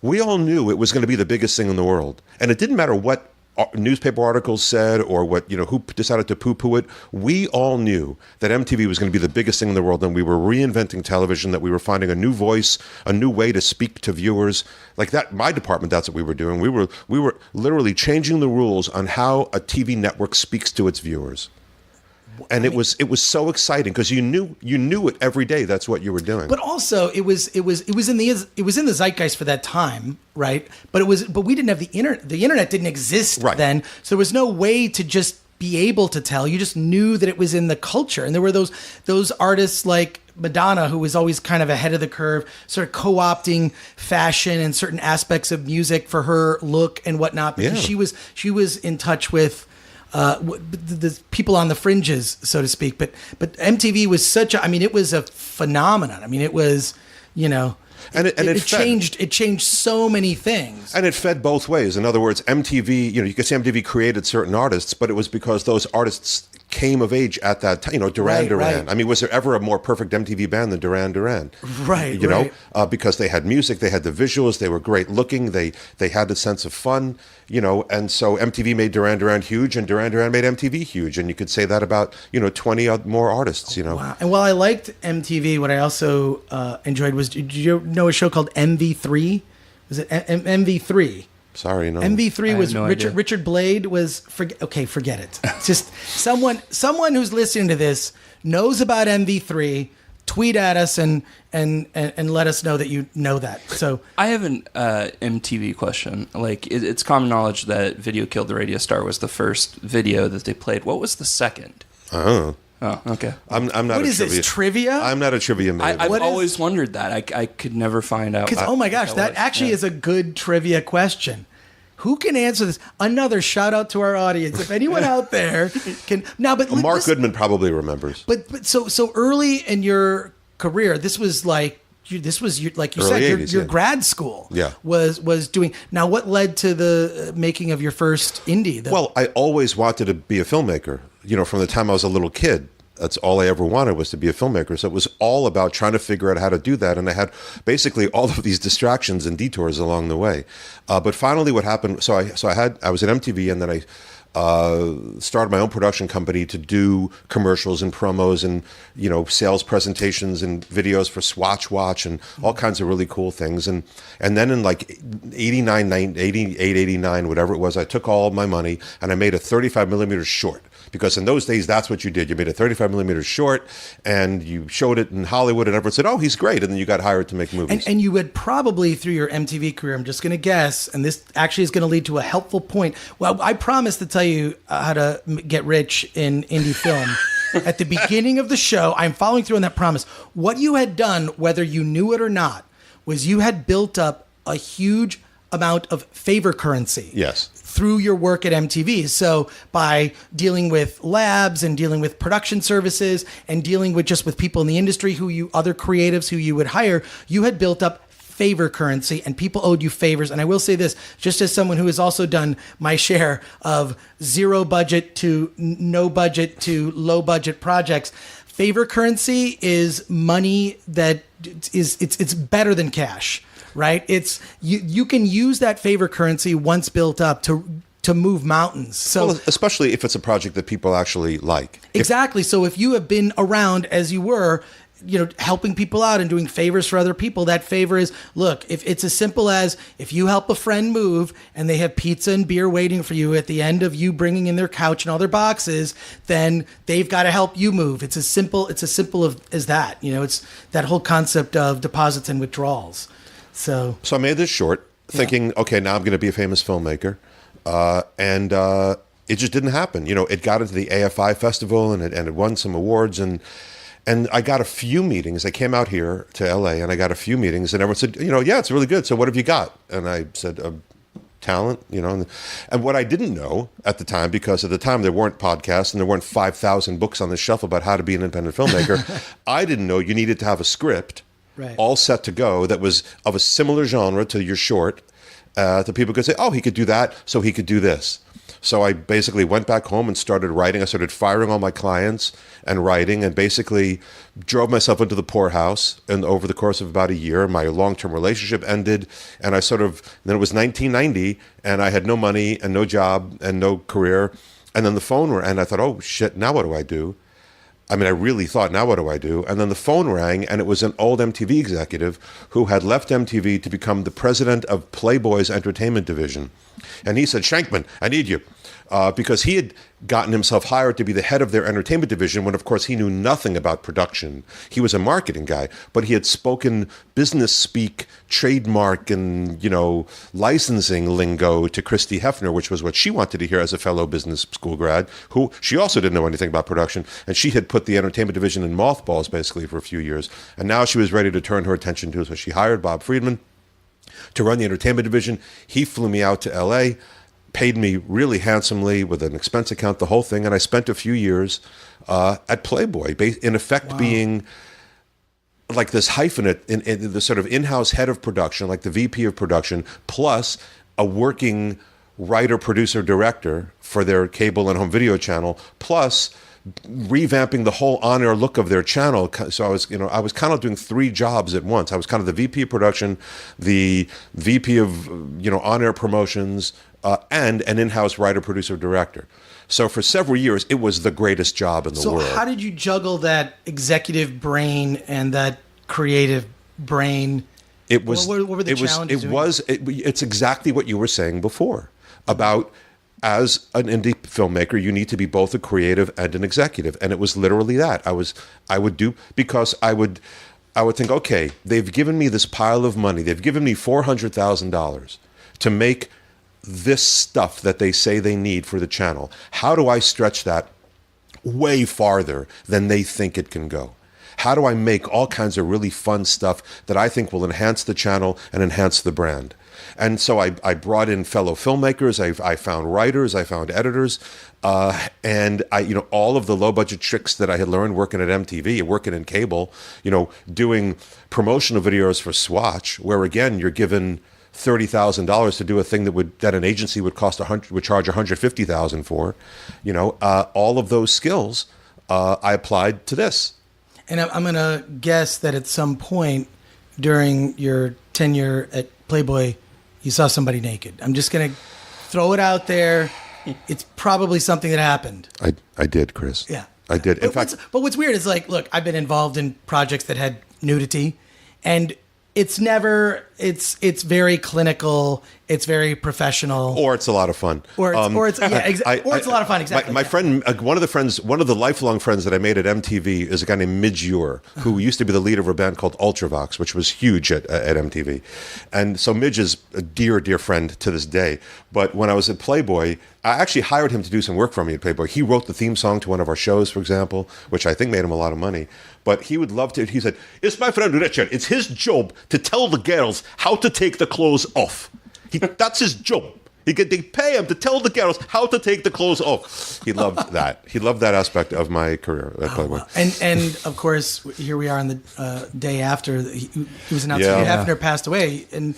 we all knew it was going to be the biggest thing in the world. And it didn't matter what newspaper articles said or what, who decided to poo-poo it. We all knew that MTV was going to be the biggest thing in the world, and we were reinventing television, that we were finding a new voice, a new way to speak to viewers. Like that, my department, that's what we were doing. We were literally changing the rules on how a TV network speaks to its viewers. And it was so exciting because you knew it every day. That's what you were doing. But
also it was in the zeitgeist for that time, right? But we didn't have the internet. The internet didn't exist then, so there was no way to just be able to tell. You just knew that it was in the culture, and there were those artists like Madonna, who was always kind of ahead of the curve, sort of co-opting fashion and certain aspects of music for her look and whatnot, because she was in touch with the people on the fringes, so to speak. But MTV was it was a phenomenon. It was, and it changed so many things.
And it fed both ways. In other words, MTV, you could say MTV created certain artists, but it was because those artists came of age at that time. Duran Duran. Right. Was there ever a more perfect MTV band than Duran Duran?
Right.
Because they had music, they had the visuals, they were great looking, they had a sense of fun, and so MTV made Duran Duran huge, and Duran Duran made MTV huge, and you could say that about 20 more artists. Wow.
And while I liked MTV, what I also enjoyed was, did you know a show called MV3? Was it MV3?
Sorry, no.
MV3 was Richard Blade was forget it. It's just someone who's listening to this knows about MV3. Tweet at us and let us know that you know that. So
I have an MTV question. Like, it's common knowledge that "Video Killed the Radio Star" was the first video that they played. What was the second?
Oh,
okay.
I'm not.
What is this, trivia?
I'm not a trivia man.
I've always wondered that. I could never find out.
Because oh my gosh, that actually is a good trivia question. Who can answer this? Another shout out to our audience. If anyone out there can now, but
Mark Goodman probably remembers.
But so early in your career, this was like like you
Early
said,
80s,
your
yeah.
grad school.
Yeah.
was doing. Now, what led to the making of your first indie?
Well, I always wanted to be a filmmaker. From the time I was a little kid. That's all I ever wanted, was to be a filmmaker. So it was all about trying to figure out how to do that. And I had basically all of these distractions and detours along the way. But finally what happened, I was at MTV, and then I started my own production company to do commercials and promos and, sales presentations and videos for Swatch Watch and all kinds of really cool things. And then in like 89, 88, 89, whatever it was, I took all my money and I made a 35 millimeter short. Because in those days, that's what you did. You made a 35 millimeter short, and you showed it in Hollywood, and everyone said, "Oh, he's great," and then you got hired to make movies.
And you had probably, through your MTV career, I'm just going to guess, and this actually is going to lead to a helpful point. Well, I promised to tell you how to get rich in indie film. At the beginning of the show, I'm following through on that promise. What you had done, whether you knew it or not, was you had built up a huge amount of favor currency.
Yes.
Through your work at MTV. So by dealing with labs and dealing with production services and dealing with people in the industry other creatives who you would hire, you had built up favor currency and people owed you favors. And I will say this, just as someone who has also done my share of zero budget to no budget to low budget projects, favor currency is money that it's better than cash. Right? It's you can use that favor currency once built up to move mountains. So
especially if it's a project that people actually like.
Exactly. So if you have been around as you were, helping people out and doing favors for other people, that favor is, look, if it's as simple as if you help a friend move and they have pizza and beer waiting for you at the end of you bringing in their couch and all their boxes, then they've got to help you move. It's as simple as that. It's that whole concept of deposits and withdrawals. So
I made this short, thinking, okay, now I'm going to be a famous filmmaker, and it just didn't happen. It got into the AFI festival, and it won some awards, and I got a few meetings. I came out here to LA, and I got a few meetings, and everyone said, yeah, it's really good. So what have you got? And I said, talent, and what I didn't know at the time, because at the time there weren't podcasts and there weren't 5,000 books on the shelf about how to be an independent filmmaker. I didn't know you needed to have a script. Right. All set to go that was of a similar genre to your short, that people could say, oh, he could do that, so he could do this. So I basically went back home and started writing. I started firing all my clients and writing, and basically drove myself into the poorhouse. And over the course of about a year, my long-term relationship ended, and then it was 1990, and I had no money and no job and no career. And then the phone rang, and I thought, oh, shit, now what do I do? I really thought, now what do I do? And then the phone rang, and it was an old MTV executive who had left MTV to become the president of Playboy's entertainment division. And he said, Schenkman, I need you. Because he had gotten himself hired to be the head of their entertainment division when, of course, he knew nothing about production. He was a marketing guy, but he had spoken business speak, trademark, and, licensing lingo to Christy Hefner, which was what she wanted to hear as a fellow business school grad, who she also didn't know anything about production. And she had put the entertainment division in mothballs, basically, for a few years. And now she was ready to turn her attention to it. So she hired Bob Friedman to run the entertainment division. He flew me out to LA, paid me really handsomely with an expense account, the whole thing. And I spent a few years at Playboy, in effect being like this hyphenate in the sort of in-house head of production, like the VP of production, plus a working writer, producer, director for their cable and home video channel, plus revamping the whole on-air look of their channel. So I was kind of doing three jobs at once. I was kind of the VP of production, the VP of, on-air promotions, and an in-house writer, producer, director. So for several years, it was the greatest job in the world.
So how did you juggle that executive brain and that creative brain?
It was.
What were the challenges?
It's exactly what you were saying before about, as an indie filmmaker, you need to be both a creative and an executive, and it was literally that. I would think, okay, they've given me this pile of money. They've given me $400,000 to make this stuff that they say they need for the channel. How do I stretch that way farther than they think it can go? How do I make all kinds of really fun stuff that I think will enhance the channel and enhance the brand? And so I brought in fellow filmmakers. I found writers. I found editors. And all of the low budget tricks that I had learned working at MTV, working in cable, doing promotional videos for Swatch, where again, you're given $30,000 to do a thing that an agency would charge $150,000 for, all of those skills, I applied to this.
And I'm going to guess that at some point during your tenure at Playboy, you saw somebody naked. I'm just going to throw it out there. It's probably something that happened.
I did, Chris.
Yeah.
I did. In fact,
but what's weird is look, I've been involved in projects that had nudity, and it's very clinical. It's very professional,
or it's a lot of fun,
or it's a lot of fun. Exactly.
My friend, one of the lifelong friends that I made at MTV is a guy named Midge Ure, who used to be the leader of a band called Ultravox, which was huge at MTV. And so Midge is a dear, dear friend to this day. But when I was at Playboy, I actually hired him to do some work for me at Playboy. He wrote the theme song to one of our shows, for example, which I think made him a lot of money. But he would love to. He said, "It's my friend Richard. It's his job to tell the girls how to take the clothes off. That's his job. They pay him to tell the girls how to take the clothes off." He loved that. He loved that aspect of my career at Playboy.
And of course, here we are on the day after he was announced that Hefner passed away. And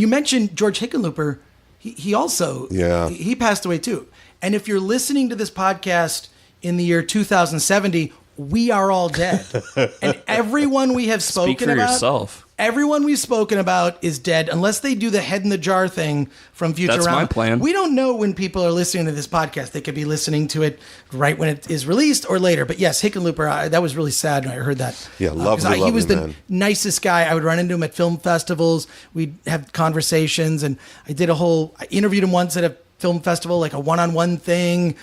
you mentioned George Hickenlooper. He also he passed away too. And if you're listening to this podcast in the year 2070, we are all dead. And everyone we have spoken about.
Speak for yourself.
Everyone we've spoken about is dead unless they do the head in the jar thing from Futurama.
That's my plan.
We don't know when people are listening to this podcast. They could be listening to it right when it is released or later. But yes, Hickenlooper, that was really sad when I heard that.
Yeah, lovely
he was
man.
The nicest guy. I would run into him at film festivals. We'd have conversations, and I interviewed him once at a film festival, like a one-on-one thing.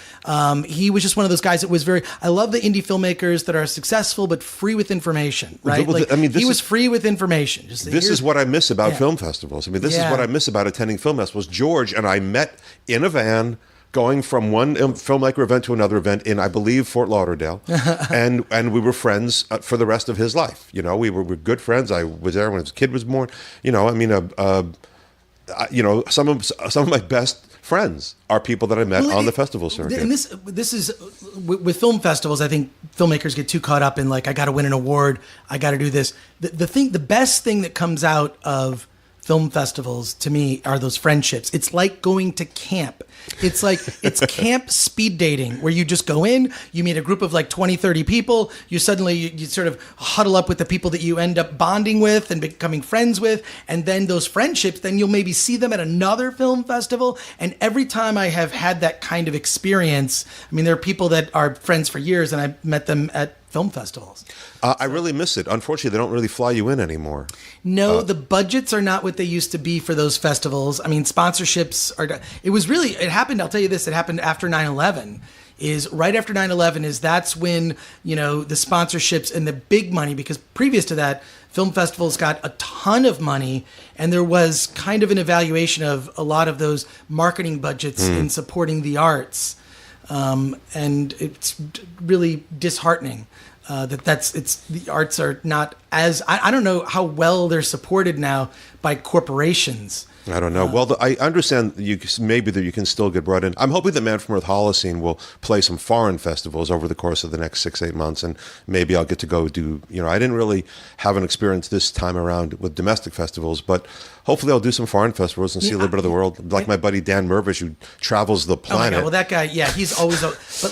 He was just one of those guys that was I love the indie filmmakers that are successful but free with information, right? He was free with information.
This is what I miss about film festivals. This is what I miss about attending film festivals. George and I met in a van going from one filmmaker event to another event in, I believe, Fort Lauderdale. and we were friends for the rest of his life. We were good friends. I was there when his kid was born. Some of my best friends are people that I met on the festival circuit.
And this is with film festivals. I think filmmakers get too caught up in I got to win an award. I got to do this. The best thing that comes out of film festivals to me are those friendships. It's like going to camp. It's camp speed dating where you just go in, you meet a group of 20, 30 people. You sort of huddle up with the people that you end up bonding with and becoming friends with. And then those friendships, then you'll maybe see them at another film festival. And every time I have had that kind of experience, there are people that are friends for years and I met them at film festivals.
I really miss it. Unfortunately, they don't really fly you in anymore.
No, the budgets are not what they used to be for those festivals. Sponsorships are. It happened. I'll tell you this. It happened after 9/11. Right after 9/11 that's when the sponsorships and the big money, because previous to that, film festivals got a ton of money, and there was kind of an evaluation of a lot of those marketing budgets in supporting the arts. And it's really disheartening the arts are not as I don't know how well they're supported now by corporations.
I don't know. I understand that you can still get brought in. I'm hoping that Man from Earth Holocene will play some foreign festivals over the course of the next 6-8 months, and maybe I'll get to go do. I didn't really have an experience this time around with domestic festivals, but hopefully I'll do some foreign festivals and see a little bit of the world, like my buddy Dan Mervish, who travels the planet.
Oh my God, well, that guy, he's always.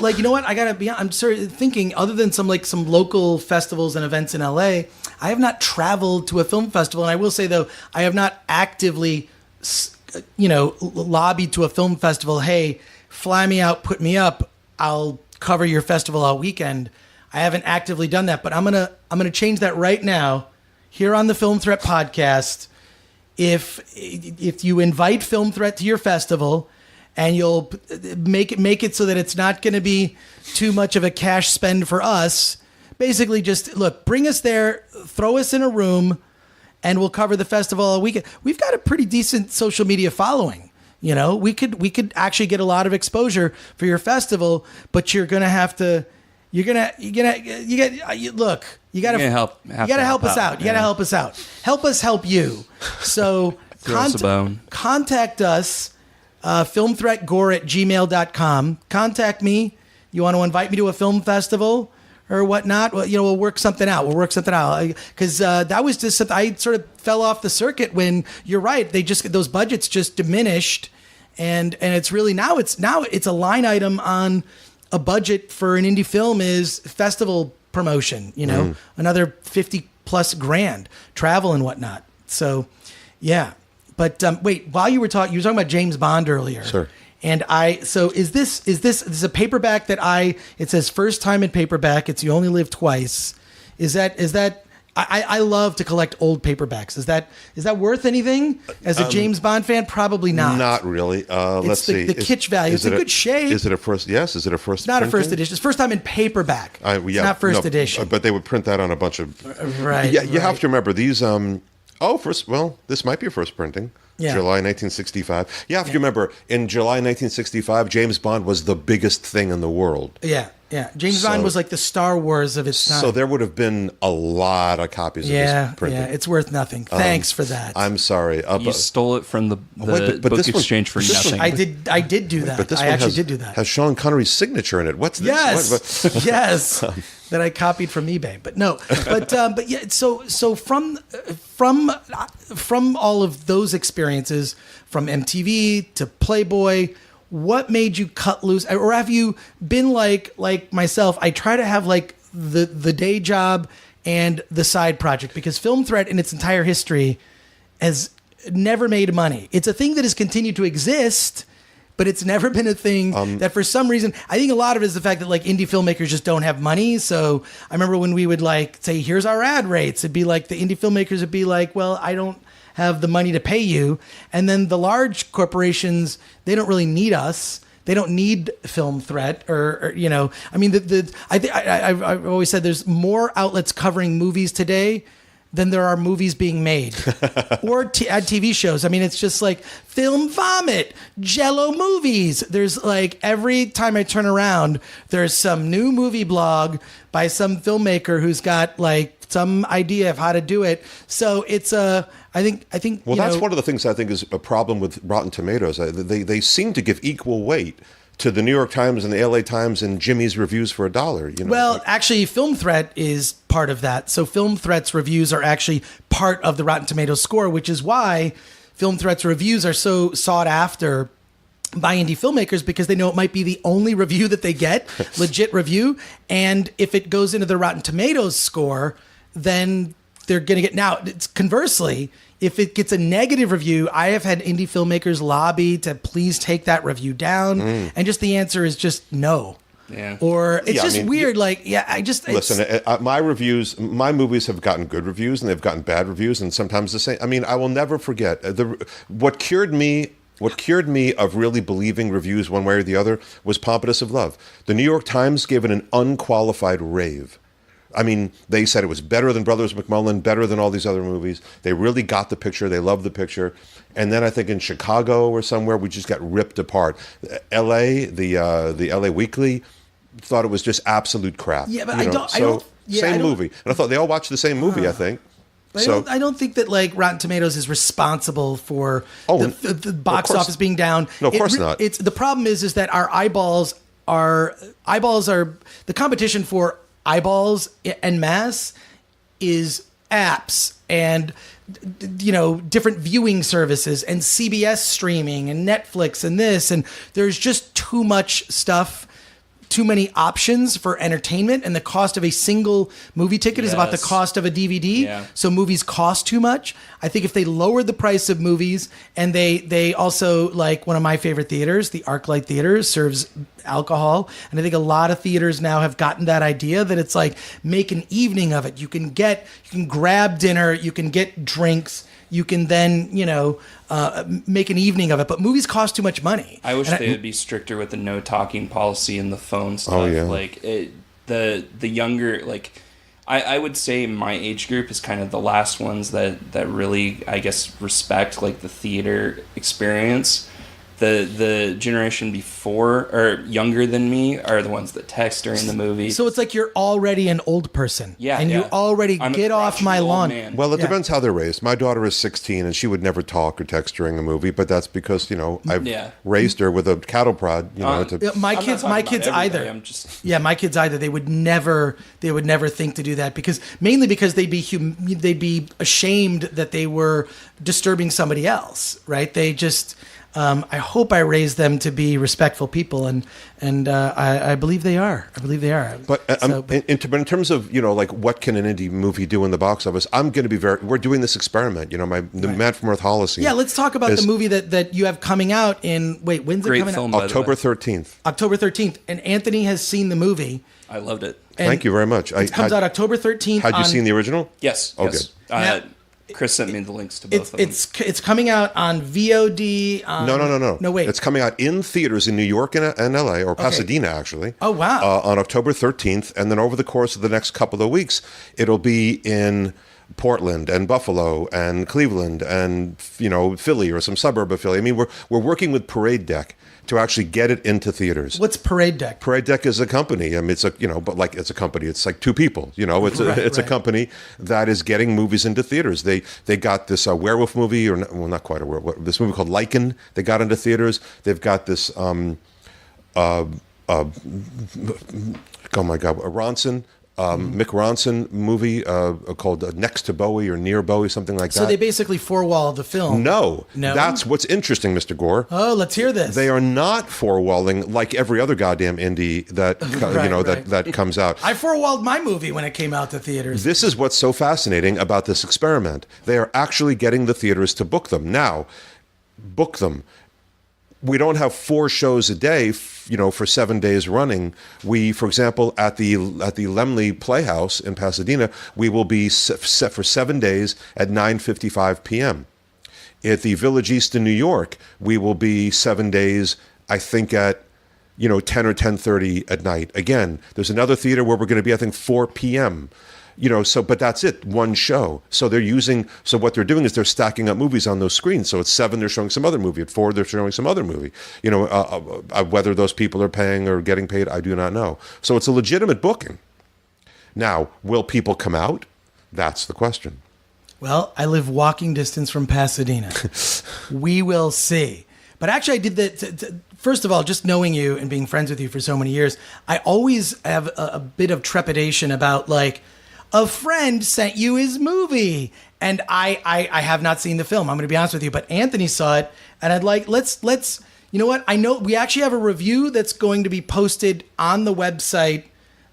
But you know what? I gotta be. I'm thinking, other than some local festivals and events in LA, I have not traveled to a film festival, and I will say though, I have not actively lobbied to a film festival, hey, fly me out, put me up, I'll cover your festival all weekend. I haven't actively done that, but I'm gonna change that right now here on the Film Threat podcast. If you invite Film Threat to your festival, and you'll make it so that it's not going to be too much of a cash spend for us, basically just bring us there, throw us in a room, and we'll cover the festival all weekend. We've got a pretty decent social media following. We could actually get a lot of exposure for your festival, but you're gonna have to. You gotta help us out. You gotta help us out. Help us help you. So
Throw us a bone.
Contact us, filmthreatgore@gmail.com. Contact me. You want to invite me to a film festival or whatnot? Well, we'll work something out. Because that was just something I sort of fell off the circuit when, you're right, those budgets just diminished, and it's really now it's a line item on a budget for an indie film is festival promotion. Another 50 plus grand, travel and whatnot. So, yeah. But wait, while you were talking about James Bond earlier.
Sure.
And is this a paperback it says first time in paperback, it's You Only Live Twice. Is that I love to collect old paperbacks. Is that worth anything? As a James Bond fan, probably not.
Not really. Let's see.
The kitsch value. It's a good shade.
Is it a first? Yes. Is it a first?
It's not
printing?
a first edition. It's first time in paperback. It's not first edition.
But they would print that on a bunch of.
Right.
Yeah, you have to remember these. This might be a first printing.
Yeah.
July 1965. You have to remember, in July 1965, James Bond was the biggest thing in the world.
Yeah. James Bond was like the Star Wars of its time.
So there would have been a lot of copies of this printing.
Yeah, it's worth nothing. Thanks for that.
I'm sorry.
You stole it from the book exchange for nothing.
I did do that.
But this
I
one
actually did do that.
has Sean Connery's signature in it. What's this?
Yes, yes. That I copied from eBay, but no, but yeah. So from all of those experiences, from MTV to Playboy, what made you cut loose, or have you been like myself? I try to have like the day job and the side project, because Film Threat in its entire history has never made money. It's a thing that has continued to exist, but it's never been a thing that for some reason, I think a lot of it is the fact that like indie filmmakers just don't have money. So I remember when we would like say, here's our ad rates. It'd be like the indie filmmakers would be like, well, I don't have the money to pay you. And then the large corporations, they don't really need us. They don't need Film Threat or I mean, I've always said there's more outlets covering movies today than there are movies being made or add TV shows. I mean, it's just like Film Vomit, Jello Movies. There's like every time I turn around, there's some new movie blog by some filmmaker who's got like some idea of how to do it. So it's I think.
Well, that's one of the things I think is a problem with Rotten Tomatoes. They seem to give equal weight to the New York Times and the LA Times and Jimmy's reviews for $1.
Well, actually, Film Threat is part of that. So Film Threat's reviews are actually part of the Rotten Tomatoes score, which is why Film Threat's reviews are so sought after by indie filmmakers, because they know it might be the only review that they get, legit review. And if it goes into the Rotten Tomatoes score, then they're going to get. Now, it's conversely, if it gets a negative review, I have had indie filmmakers lobby to please take that review down. And just the answer is just no.
Yeah.
Or it's weird.
Listen, my my movies have gotten good reviews and they've gotten bad reviews, and sometimes the same. I mean, I will never forget what cured me of really believing reviews one way or the other was Pompatus of Love. The New York Times gave it an unqualified rave. I mean, they said it was better than Brothers McMullen, better than all these other movies. They really got the picture. They loved the picture. And then I think in Chicago or somewhere, we just got ripped apart. L.A., the L.A. Weekly, thought it was just absolute crap.
Yeah, but
same movie. And I thought they all watched the same movie, I think.
I don't think that like Rotten Tomatoes is responsible for the box office being down.
No, of course not.
It's the problem is that our eyeballs are the competition for eyeballs en masse is apps and different viewing services and CBS streaming and Netflix and this, and there's just too much stuff, too many options for entertainment, and the cost of a single movie ticket is about the cost of a DVD.
Yeah.
So movies cost too much. I think if they lowered the price of movies, and they also, like one of my favorite theaters, the ArcLight Theater, serves alcohol, and I think a lot of theaters now have gotten that idea that it's like make an evening of it. You can grab dinner, you can get drinks, you can then make an evening of it, but movies cost too much money.
I wish they would be stricter with the no talking policy and the phone stuff.
Oh, yeah.
Like the younger, like I would say my age group is kind of the last ones that really, I guess, respect like the theater experience. The generation before or younger than me are the ones that text during the movie.
So it's like you're already an old person.
Yeah,
and
yeah.
you already
I'm a
get off my
crotchety old
lawn.
man.
Well, it depends how they're raised. My daughter is 16, and she would never talk or text during a movie, but that's because, I've raised her with a cattle prod,
My kids either. My kids either. They would never think to do that mainly because they'd be ashamed that they were disturbing somebody else, right? They just I hope I raised them to be respectful people, and I believe they are.
But in terms of like what can an indie movie do in the box office, I'm going to be we're doing this experiment. The Man from Earth Holocene.
Yeah, let's talk about the movie that you have coming out in. Wait, when's it coming
film,
out?
October 13th.
October 13th, and Anthony has seen the movie.
I loved it.
Thank you very much.
It comes out October 13th.
Had you seen the original?
Yes.
Oh,
yes.
good.
Chris sent me the links to both of them.
It's coming out on VOD.
No.
No, wait.
It's coming out in theaters in New York and LA, or Pasadena, actually.
Oh, wow.
On October 13th. And then over the course of the next couple of weeks, it'll be in Portland and Buffalo and Cleveland and, Philly or some suburb of Philly. I mean, we're working with Parade Deck to actually get it into theaters.
What's Parade Deck?
Parade Deck is a company. I mean, it's it's a company. It's like two people. It's a company that is getting movies into theaters. They got this werewolf movie, not quite a werewolf. This movie called Lycan. They got into theaters. They've got this. Oh my God, Ronson. Mick Ronson movie called Next to Bowie or Near Bowie, something like that.
So they basically four-wall the film.
No, that's what's interesting, Mr. Gore.
Oh, let's hear this.
They are not four-walling like every other goddamn indie that that comes out.
I four-walled my movie when it came out to theaters.
This is what's so fascinating about this experiment. They are actually getting the theaters to book them. Now, book them. We don't have 4 shows a day, for 7 days running. We, for example, at the Lemley Playhouse in Pasadena, we will be set for 7 days at 9:55 p.m. At the Village East in New York, we will be 7 days, I think, at 10 or 10:30 at night. Again, there's another theater where we're going to be, I think, 4 p.m. But that's it, one show. So what they're doing is they're stacking up movies on those screens. So at 7, they're showing some other movie. At 4, they're showing some other movie. Whether those people are paying or getting paid, I do not know. So it's a legitimate booking. Now, will people come out? That's the question.
Well, I live walking distance from Pasadena. We will see. But actually, I did that. First of all, just knowing you and being friends with you for so many years, I always have a bit of trepidation about a friend sent you his movie, and I have not seen the film. I'm going to be honest with you, but Anthony saw it, and I'd like let's you know what? I know we actually have a review that's going to be posted on the website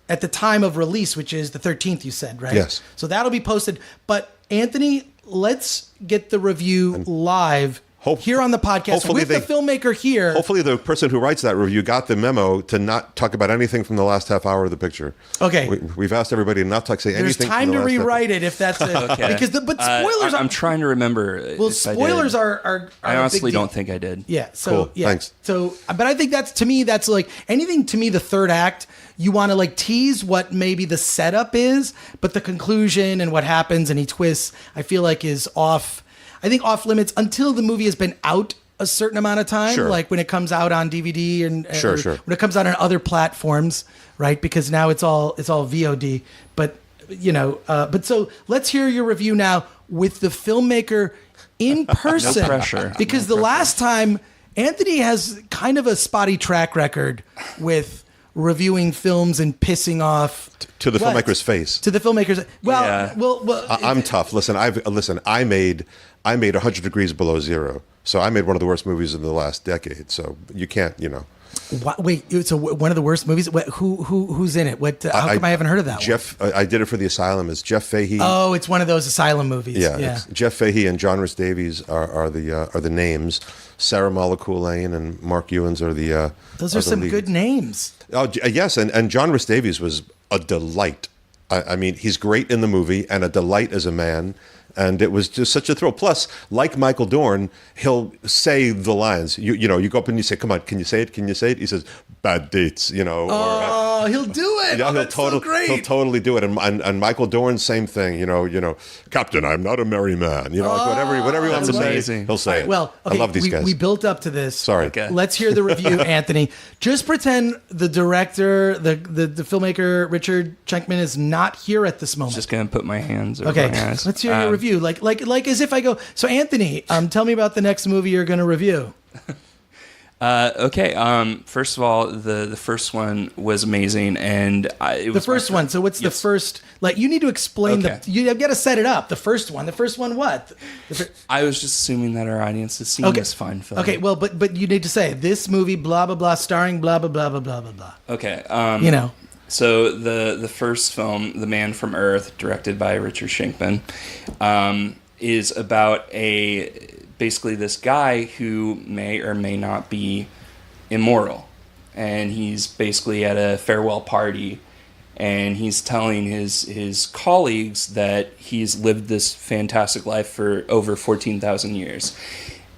at the time of release, which is the 13th. You said, right?
Yes.
So that'll be posted. But Anthony, let's get the review live. Here on the podcast with the filmmaker here.
Hopefully the person who writes that review got the memo to not talk about anything from the last half hour of the picture.
Okay.
We've asked everybody to not say anything.
There's time to rewrite it if that's it.
Okay.
But spoilers
I'm trying to remember.
Well, spoilers are
I honestly don't think I did.
Yeah. So
cool.
yeah.
Thanks.
So but I think that's like anything to me, the third act, you want to tease what maybe the setup is, but the conclusion and what happens and he twists, I feel like is off. I think off limits until the movie has been out a certain amount of time,
sure.
Like when it comes out on DVD and
sure.
when it comes out on other platforms, right? Because now it's all VOD. But but so let's hear your review now with the filmmaker in person.
No pressure.
Because the last time Anthony has kind of a spotty track record with reviewing films and pissing off
to the filmmaker's face.
To the filmmaker's
I'm tough. Listen, I made 100 Degrees Below Zero. So I made one of the worst movies in the last decade. So you can't,
What, wait, it's one of the worst movies. Who's in it? How come I haven't heard of that?
I did it for the Asylum. It's Jeff Fahey.
Oh, it's one of those Asylum movies.
Yeah. Jeff Fahey and John Rhys Davies are the names. Sarah Malakulain and Mark Ewens are the.
Those are some
leads.
Good names.
Oh yes, and John Rhys Davies was a delight. I mean, he's great in the movie and a delight as a man. And it was just such a thrill. Plus, like Michael Dorn, he'll say the lines. You know, you go up and you say, "Come on, can you say it? Can you say it?" He says, "Bad dates," you know.
Oh, he'll do it.
Yeah,
That's so great.
He'll totally do it. And Michael Dorn, same thing. You know, Captain, I'm not a merry man. You know, like whatever he wants to say,
amazing.
he'll say it.
Well, okay,
I love these guys.
We built up to this.
Sorry.
Okay.
Let's hear the review, Anthony. Just pretend the director, the filmmaker, Richard Schenkman, is not here at this moment.
Just gonna put my hands over
Okay,
my eyes.
let's hear your review. Like as if I go. So, Anthony, tell me about the next movie you're going to review.
Okay. First of all, the first one was amazing, and it was
The first one. So, what's the first? Like, you need to explain
Okay.
You've got to set it up. The first one. The first one. What?
I was just assuming that our audience has seen this fine film.
Okay. Well, but you need to say this movie, blah blah blah, starring blah blah blah blah blah blah blah.
Okay.
You know.
So the first film, The Man from Earth, directed by Richard Schenkman, is about basically this guy who may or may not be immortal, and he's basically at a farewell party, and he's telling his colleagues that he's lived this fantastic life for over 14,000 years,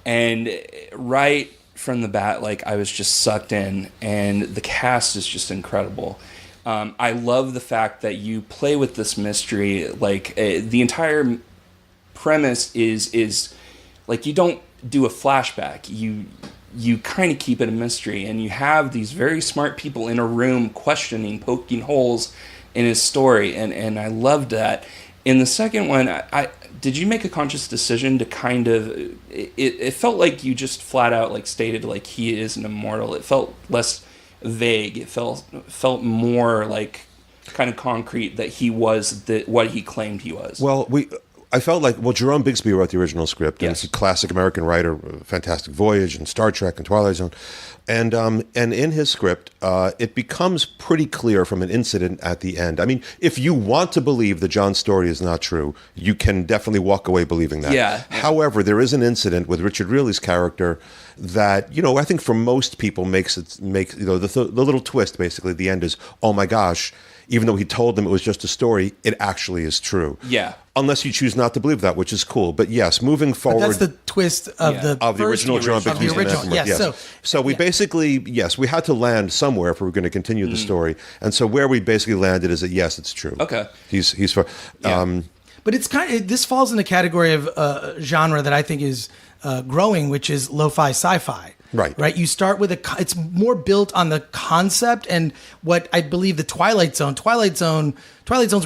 and right from the bat, like, I was just sucked in, and the cast is just incredible. I love the fact that you play with this mystery. Like, the entire premise is like, you don't do a flashback. You kind of keep it a mystery, and you have these very smart people in a room questioning, poking holes in his story, and I loved that. In the second one, did you make a conscious decision to kind of? It felt like you just flat out like stated like he is an immortal. It felt less vague. It felt more like kind of concrete that he was what he claimed he was.
Well, I felt like, Jerome Bixby wrote the original script, and
Yes.
he's a classic American writer, Fantastic Voyage and Star Trek and Twilight Zone. And in his script, it becomes pretty clear from an incident at the end. I mean, if you want to believe that John's story is not true, you can definitely walk away believing that.
Yeah.
However, there is an incident with Richard Reilly's character that, I think for most people makes the little twist, basically, at the end is, oh my gosh, even though he told them it was just a story, it actually is true.
Yeah.
Unless you choose not to believe that, which is cool. But yes, moving forward.
That's the twist of the
original John
of the
Bixby.
original. Yes.
So we basically, we had to land somewhere if we were going to continue the story. And so where we basically landed is that, yes, it's true.
Okay.
He's for.
Yeah.
But it's this falls in the category of genre that I think is growing, which is lo-fi sci-fi. Right. You start with it's more built on the concept and what I believe the Twilight Zones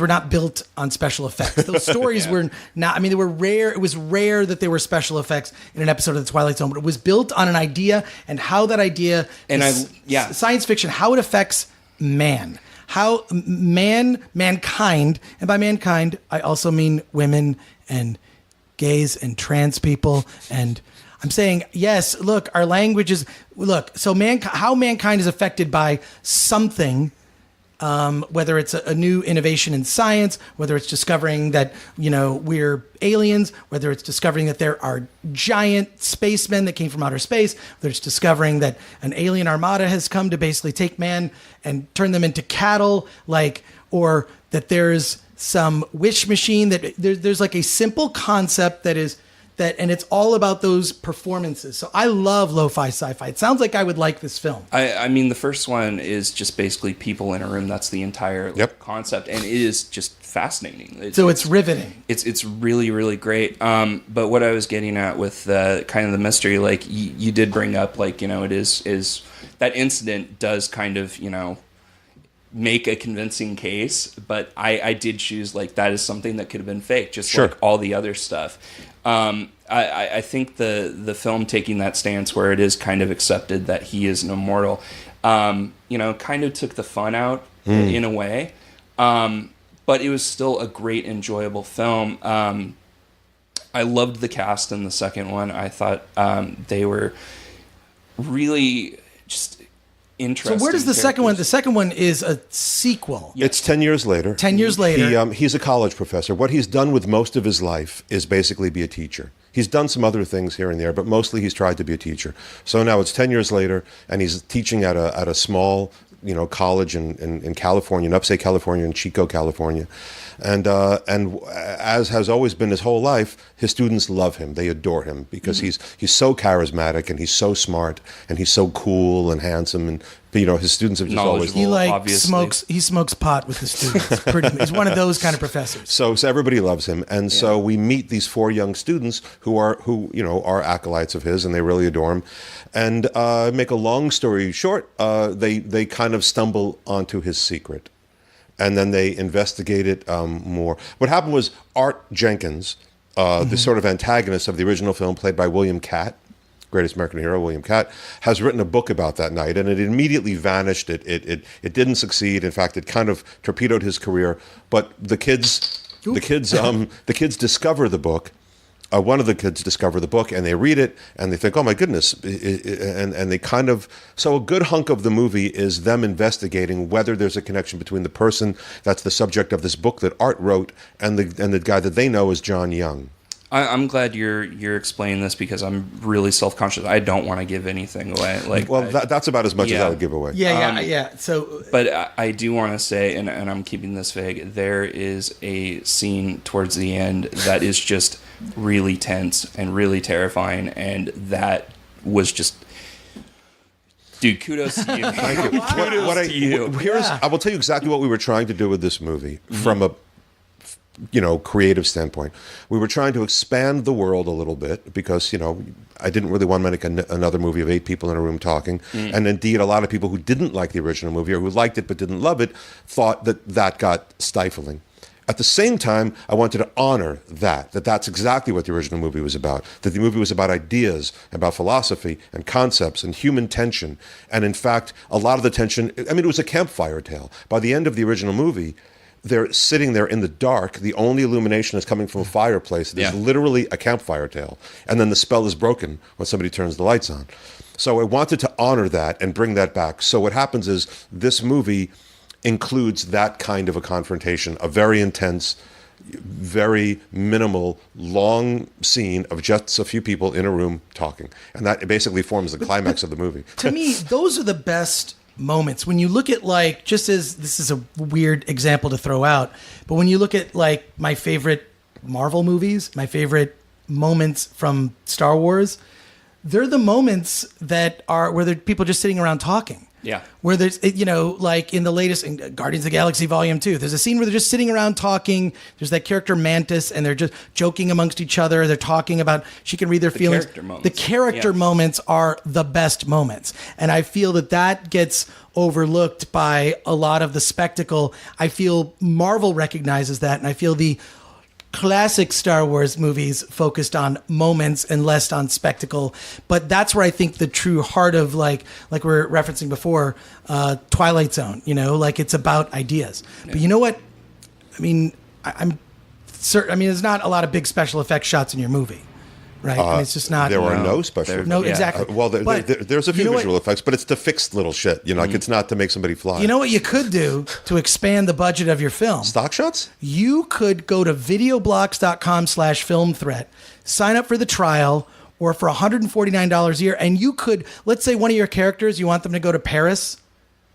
were not built on special effects. Those stories were not, I mean, they were rare. It was rare that they were special effects in an episode of the Twilight Zone, but it was built on an idea and how that idea, science fiction, how it affects man. How mankind, and by mankind, I also mean women and gays and trans people, and I'm saying, yes, look, our language is, so how mankind is affected by something, whether it's a new innovation in science, whether it's discovering that, we're aliens, whether it's discovering that there are giant spacemen that came from outer space, whether it's discovering that an alien armada has come to basically take man and turn them into cattle, or that there's some wish machine, that there's like a simple concept and it's all about those performances. So I love lo-fi sci-fi. It sounds like I would like this film.
I mean, the first one is just basically people in a room. That's the entire concept, and it is just fascinating.
It's riveting.
It's really, really great. But what I was getting at with kind of the mystery, like you did bring up, it is that incident does kind of make a convincing case, but I did choose that is something that could have been fake, just like all the other stuff. I think the film taking that stance where it is kind of accepted that he is an immortal, kind of took the fun out in a way. But it was still a great, enjoyable film. I loved the cast in the second one. I thought they were really just interesting.
So where does the second one? The second one is a sequel.
It's 10 years later.
10 years later.
He's a college professor. What he's done with most of his life is basically be a teacher. He's done some other things here and there, but mostly he's tried to be a teacher. So now it's 10 years later, and he's teaching at a small college in California, in upstate California, in Chico, California. And as has always been his whole life, his students love him. They adore him because he's so charismatic and he's so smart and he's so cool and handsome. And his students have just always
he smokes pot with the students. He's one of those kind of professors.
So everybody loves him, and so we meet these 4 young students who are acolytes of his, and they really adore him. And make a long story short, they kind of stumble onto his secret. And then they investigate it more. What happened was Art Jenkins, the sort of antagonist of the original film, played by William Catt, greatest American hero, William Catt, has written a book about that night, and it immediately vanished. It didn't succeed. In fact, it kind of torpedoed his career. But the kids discover the book. One of the kids discover the book, and they read it, and they think, "Oh my goodness!" And they kind of a good hunk of the movie is them investigating whether there's a connection between the person that's the subject of this book that Art wrote and the guy that they know is John Young.
I'm glad you're explaining this because I'm really self-conscious. I don't want to give anything away.
That's about as much as I would give away.
Yeah. So,
but I do want to say, and I'm keeping this vague. There is a scene towards the end that is just really tense and really terrifying, and that was just. Dude, kudos to you.
Thank you.
Kudos to you.
I will tell you exactly what we were trying to do with this movie from a creative standpoint. We were trying to expand the world a little bit because, I didn't really want to make another movie of 8 people in a room talking. And indeed, a lot of people who didn't like the original movie or who liked it but didn't love it thought that got stifling. At the same time, I wanted to honor that's exactly what the original movie was about, that the movie was about ideas, about philosophy and concepts and human tension. And in fact, a lot of the tension, it was a campfire tale. By the end of the original movie, they're sitting there in the dark. The only illumination is coming from a fireplace. It is literally a campfire tale. And then the spell is broken when somebody turns the lights on. So I wanted to honor that and bring that back. So what happens is this movie includes that kind of a confrontation, a very intense, very minimal, long scene of just a few people in a room talking. And that basically forms the climax of the movie.
To me, those are the best moments. When you look at just as this is a weird example to throw out, but when you look at my favorite Marvel movies, my favorite moments from Star Wars, they're the moments that are where there are people just sitting around talking.
Yeah.
Where there's, like in the latest Guardians of the Galaxy Volume 2, there's a scene where they're just sitting around talking. There's that character Mantis, and they're just joking amongst each other. They're talking about, she can read their feelings. The character moments are the best moments. And I feel that gets overlooked by a lot of the spectacle. I feel Marvel recognizes that, and I feel the classic Star Wars movies focused on moments and less on spectacle. But that's where I think the true heart of like we're referencing before, Twilight Zone, it's about ideas. Yeah. But you know what? I'm certain, there's not a lot of big special effects shots in your movie. Right, it's just not.
There are no special effects.
No, exactly.
There's a few visual effects, but it's to fix little shit. It's not to make somebody fly.
You know what you could do to expand the budget of your film?
Stock shots?
You could go to videoblocks.com/filmthreat, sign up for the trial, or for $149 a year, and you could, let's say one of your characters, you want them to go to Paris.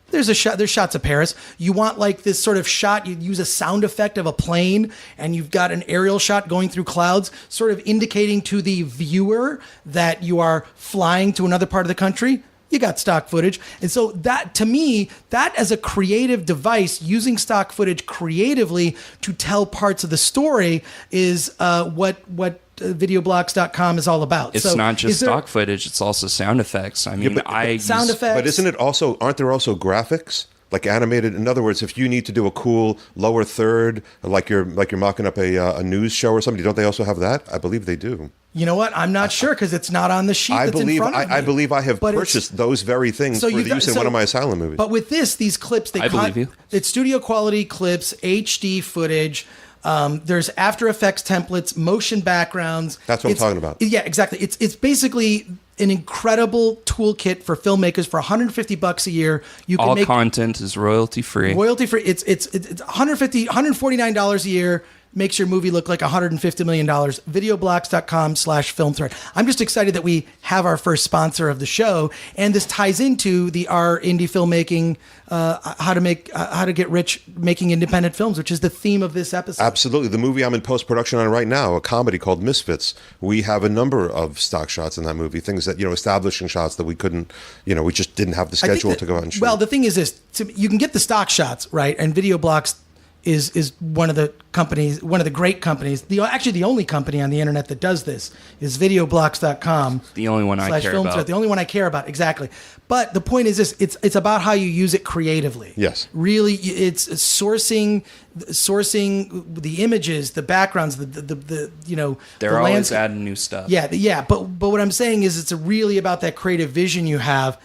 There's shots of Paris. You want this sort of shot, you use a sound effect of a plane, and you've got an aerial shot going through clouds, sort of indicating to the viewer that you are flying to another part of the country. You got stock footage. And so that, to me, that as a creative device, using stock footage creatively to tell parts of the story is what videoblocks.com is all about.
It's not just stock footage, it's also sound effects.
Sound effects.
But aren't there also graphics? Like animated, in other words, if you need to do a cool lower third, like you're mocking up a news show or something, don't they also have that? I believe they do.
You know what? I'm not sure because it's not on the sheet that's in front of me.
I believe I have purchased those very things for the use in one of my asylum movies.
But with these clips,
I believe you.
It's studio quality clips, HD footage. There's After Effects templates, motion backgrounds.
That's what I'm talking about.
Yeah, exactly. It's basically an incredible toolkit for filmmakers for $150 a year. You can
content is royalty free.
Royalty free. It's $149 a year. makes your movie look like $150 million. Videoblocks.com/filmthreat. I'm just excited that we have our first sponsor of the show, and this ties into our indie filmmaking, how to get rich making independent films, which is the theme of this episode.
Absolutely. The movie I'm in post-production on right now, a comedy called Misfits, we have a number of stock shots in that movie, things that, establishing shots that we couldn't, we just didn't have the schedule to go out and shoot.
Well, the thing is this, you can get the stock shots, right? And Videoblocks is one of the companies, one of the great companies. Actually, the only company on the internet that does this is videoblocks.com.
The only one I care about.
The only one I care about, exactly. But the point is this: it's about how you use it creatively.
Yes.
Really, it's sourcing the images, the backgrounds, the
They're always adding new stuff.
Yeah. But what I'm saying is, it's really about that creative vision you have.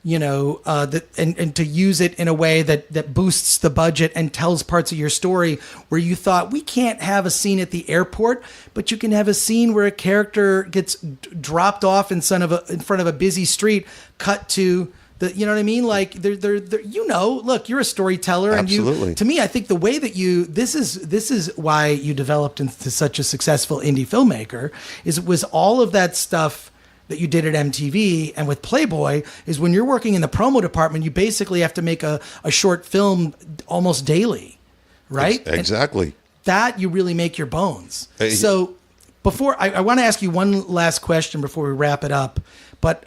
And to use it in a way that boosts the budget and tells parts of your story where you thought, we can't have a scene at the airport, but you can have a scene where a character gets dropped off in front of a busy street, cut to the, you know what I mean? Like they're look, you're a storyteller.
Absolutely.
And to me, I think the way that this is why you developed into such a successful indie filmmaker was all of that stuff that you did at MTV and with Playboy is when you're working in the promo department, you basically have to make a short film almost daily, right?
Exactly.
And that you really make your bones. So before, I want to ask you one last question before we wrap it up, but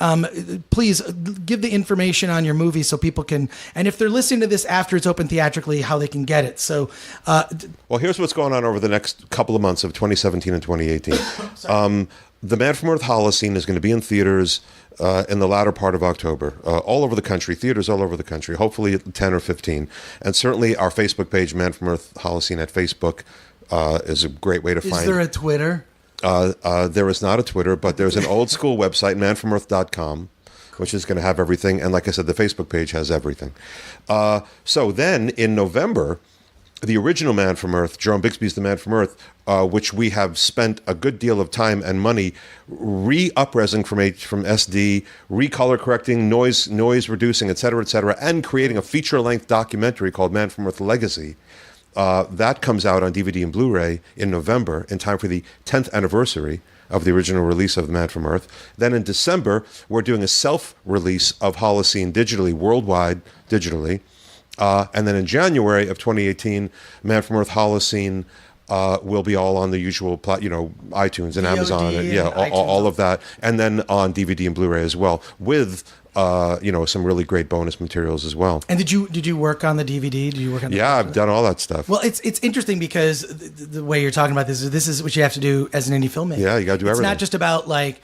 please give the information on your movie so people can, and if they're listening to this after it's open theatrically, how they can get it. So,
well, here's what's going on over the next couple of months of 2017 and 2018. The Man from Earth Holocene is going to be in theaters in the latter part of October, all over the country, theaters all over the country, hopefully 10 or 15. And certainly our Facebook page, Man from Earth Holocene at Facebook, is a great way to find.
Is there a Twitter?
There is not a Twitter, but there's an old school website, manfromearth.com, which is going to have everything. And like I said, the Facebook page has everything. So then in November, the original Man from Earth, Jerome Bixby's The Man from Earth, which we have spent a good deal of time and money re-upresing from SD, recolor correcting, noise reducing, et cetera, and creating a feature-length documentary called Man from Earth Legacy. That comes out on DVD and Blu-ray in November in time for the 10th anniversary of the original release of The Man from Earth. Then in December, we're doing a self-release of Holocene digitally, worldwide digitally. And then in January of 2018, Man from Earth Holocene will be all on the usual, iTunes and Amazon, all of that, and then on DVD and Blu-ray as well, with some really great bonus materials as well.
And did you work on the DVD? Did you work on?
I've done all that stuff.
Well, it's interesting because the way you're talking about this is what you have to do as an indie filmmaker.
Yeah, you got to do everything.
It's not just about like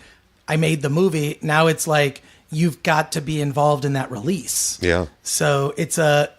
I made the movie. Now it's like you've got to be involved in that release.
Yeah.
So that's a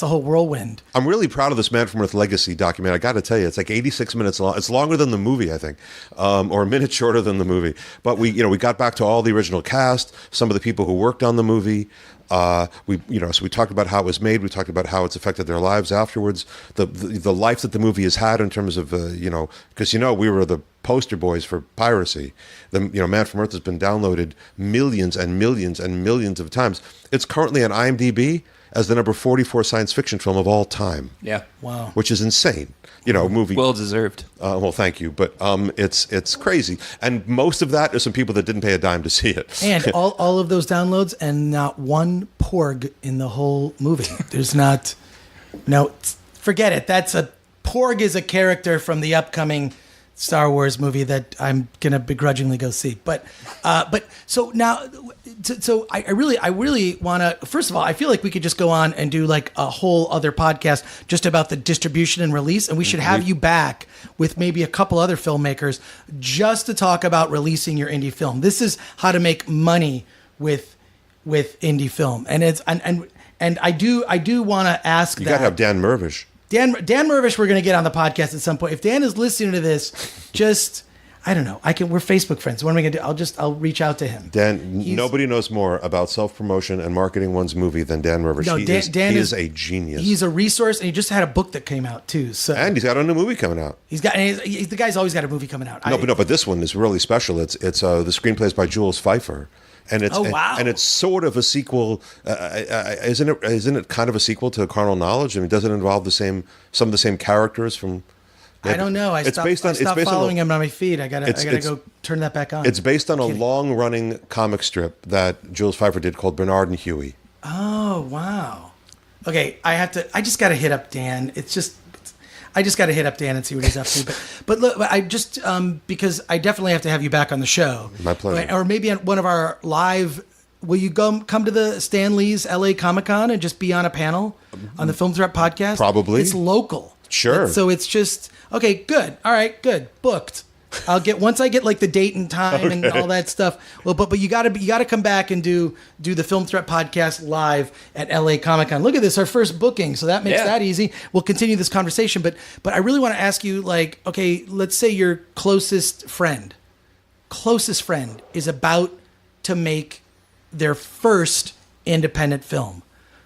whole whirlwind.
I'm really proud of this Man from Earth Legacy documentary. I got to tell you, it's like 86 minutes long. It's longer than the movie, I think, or a minute shorter than the movie. But we got back to all the original cast, some of the people who worked on the movie. So we talked about how it was made. We talked about how it's affected their lives afterwards. The life that the movie has had in terms of because we were the poster boys for piracy. Man from Earth has been downloaded millions and millions and millions of times. It's currently on IMDb as the number 44 science fiction film of all time.
Yeah,
wow,
which is insane. Movie
well deserved.
Well, thank you, but it's crazy, and most of that are some people that didn't pay a dime to see it.
And all of those downloads, and not one porg in the whole movie. There's not. No, forget it. Porg is a character from the upcoming Star Wars movie that I'm gonna begrudgingly go see. But so now, so I really want to. First of all, I feel like we could just go on and do like a whole other podcast just about the distribution and release, and we should have you back with maybe a couple other filmmakers just to talk about releasing your indie film. This is how to make money with indie film, and I do want to ask.
You got to have Dan Mervish.
Dan Mervish, we're going to get on the podcast at some point. If Dan is listening to this, I don't know. We're Facebook friends. What am I going to do? I'll reach out to him.
Dan, nobody knows more about self-promotion and marketing one's movie than Dan Mervish.
No, Dan
is a genius.
He's a resource, and he just had a book that came out too. So
and he's got a new movie coming out.
The guy's always got a movie coming out.
But this one is really special. It's the screenplay is by Jules Pfeiffer. And it's and it's sort of a sequel, isn't it? Kind of a sequel to Carnal Knowledge? I mean, does it involve some of the same characters from
I don't know. I stopped following him on my feed. I gotta go turn that back on.
It's based on a long-running comic strip that Jules Pfeiffer did called Bernard and Huey.
Oh, wow. Okay, I just got to hit up Dan. I just got to hit up Dan and see what he's up to. But look, I just, because I definitely have to have you back on the show.
My pleasure.
Or maybe at one of our live, will you come to the Stan Lee's LA Comic-Con and just be on a panel on the Film Threat podcast?
Probably.
It's local.
Sure.
So it's just, okay, good. All right, good. Booked. Once I get like the date and time and all that stuff. Well, but you gotta come back and do the Film Threat podcast live at LA Comic-Con. Look at this, our first booking. So that makes that easy. We'll continue this conversation, but I really want to ask you, like, okay, let's say your closest friend is about to make their first independent film.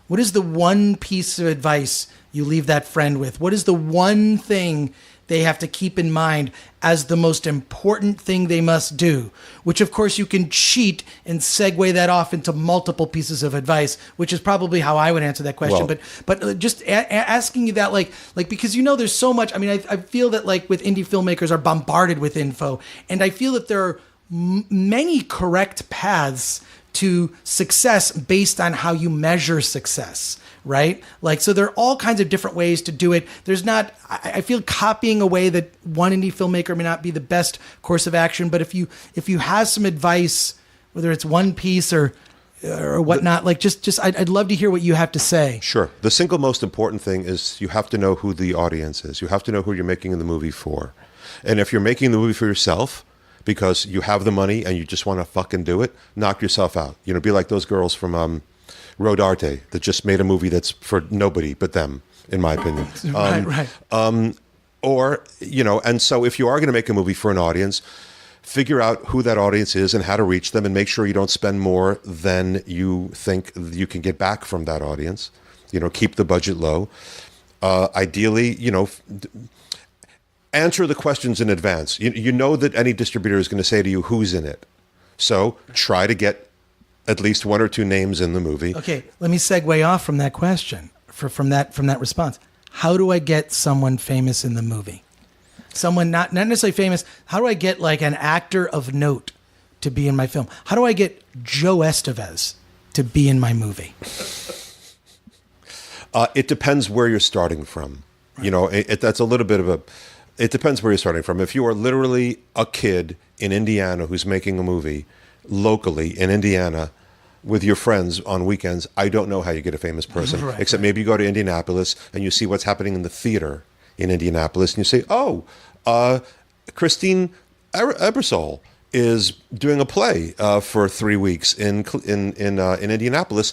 What is the one piece of advice you leave that friend with? What is the one thing they have to keep in mind as the most important thing they must do? Which, of course, you can cheat and segue that off into multiple pieces of advice, which is probably how I would answer that question.
Well,
but just asking you that, like because there's so much. I mean, I feel that like with indie filmmakers are bombarded with info, and I feel that there are many correct paths to success based on how you measure success, right? Like, so there are all kinds of different ways to do it. There's not, I feel copying away that one indie filmmaker may not be the best course of action, but if you have some advice, whether it's one piece or whatnot, like just I'd love to hear what you have to say.
Sure. The single most important thing is you have to know who the audience is. You have to know who you're making the movie for. And if you're making the movie for yourself, because you have the money and you just want to fucking do it, knock yourself out. Be like those girls from Rodarte that just made a movie that's for nobody but them, in my opinion.
Right.
And so if you are going to make a movie for an audience, figure out who that audience is and how to reach them, and make sure you don't spend more than you think you can get back from that audience. Keep the budget low. Ideally, answer the questions in advance. You know that any distributor is going to say to you, who's in it? So try to get at least one or two names in the movie.
Okay, let me segue off from that question, from that response. How do I get someone famous in the movie? Someone not necessarily famous. How do I get like an actor of note to be in my film? How do I get Joe Estevez to be in my movie?
It depends where you're starting from. Right. That's a little bit of a... It depends where you're starting from. If you are literally a kid in Indiana who's making a movie locally in Indiana with your friends on weekends, I don't know how you get a famous person.
Right,
except maybe you go to Indianapolis and you see what's happening in the theater in Indianapolis and you say, Christine Ebersol is doing a play for 3 weeks in Indianapolis.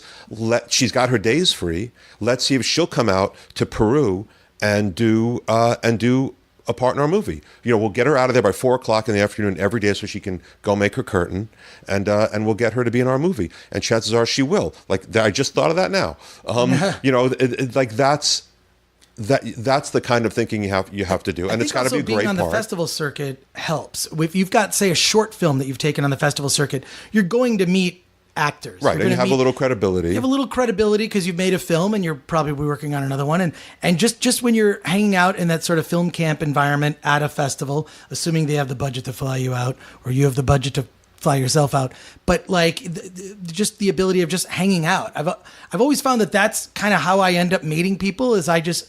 She's got her days free. Let's see if she'll come out to Peru and do a part in our movie. We'll get her out of there by 4:00 in the afternoon every day so she can go make her curtain, and we'll get her to be in our movie. And chances are she will. Like, I just thought of that now. That's the kind of thinking you have to do, and it's got to be a great part.
Being on the festival circuit helps. If you've got, say, a short film that you've taken on the festival circuit, you're going to meet actors.
Right, and you have a little credibility.
You have a little credibility because you've made a film and you're probably working on another one. And just when you're hanging out in that sort of film camp environment at a festival, assuming they have the budget to fly you out or you have the budget to fly yourself out, but like just the ability of just hanging out. I've always found that that's kind of how I end up meeting people is I just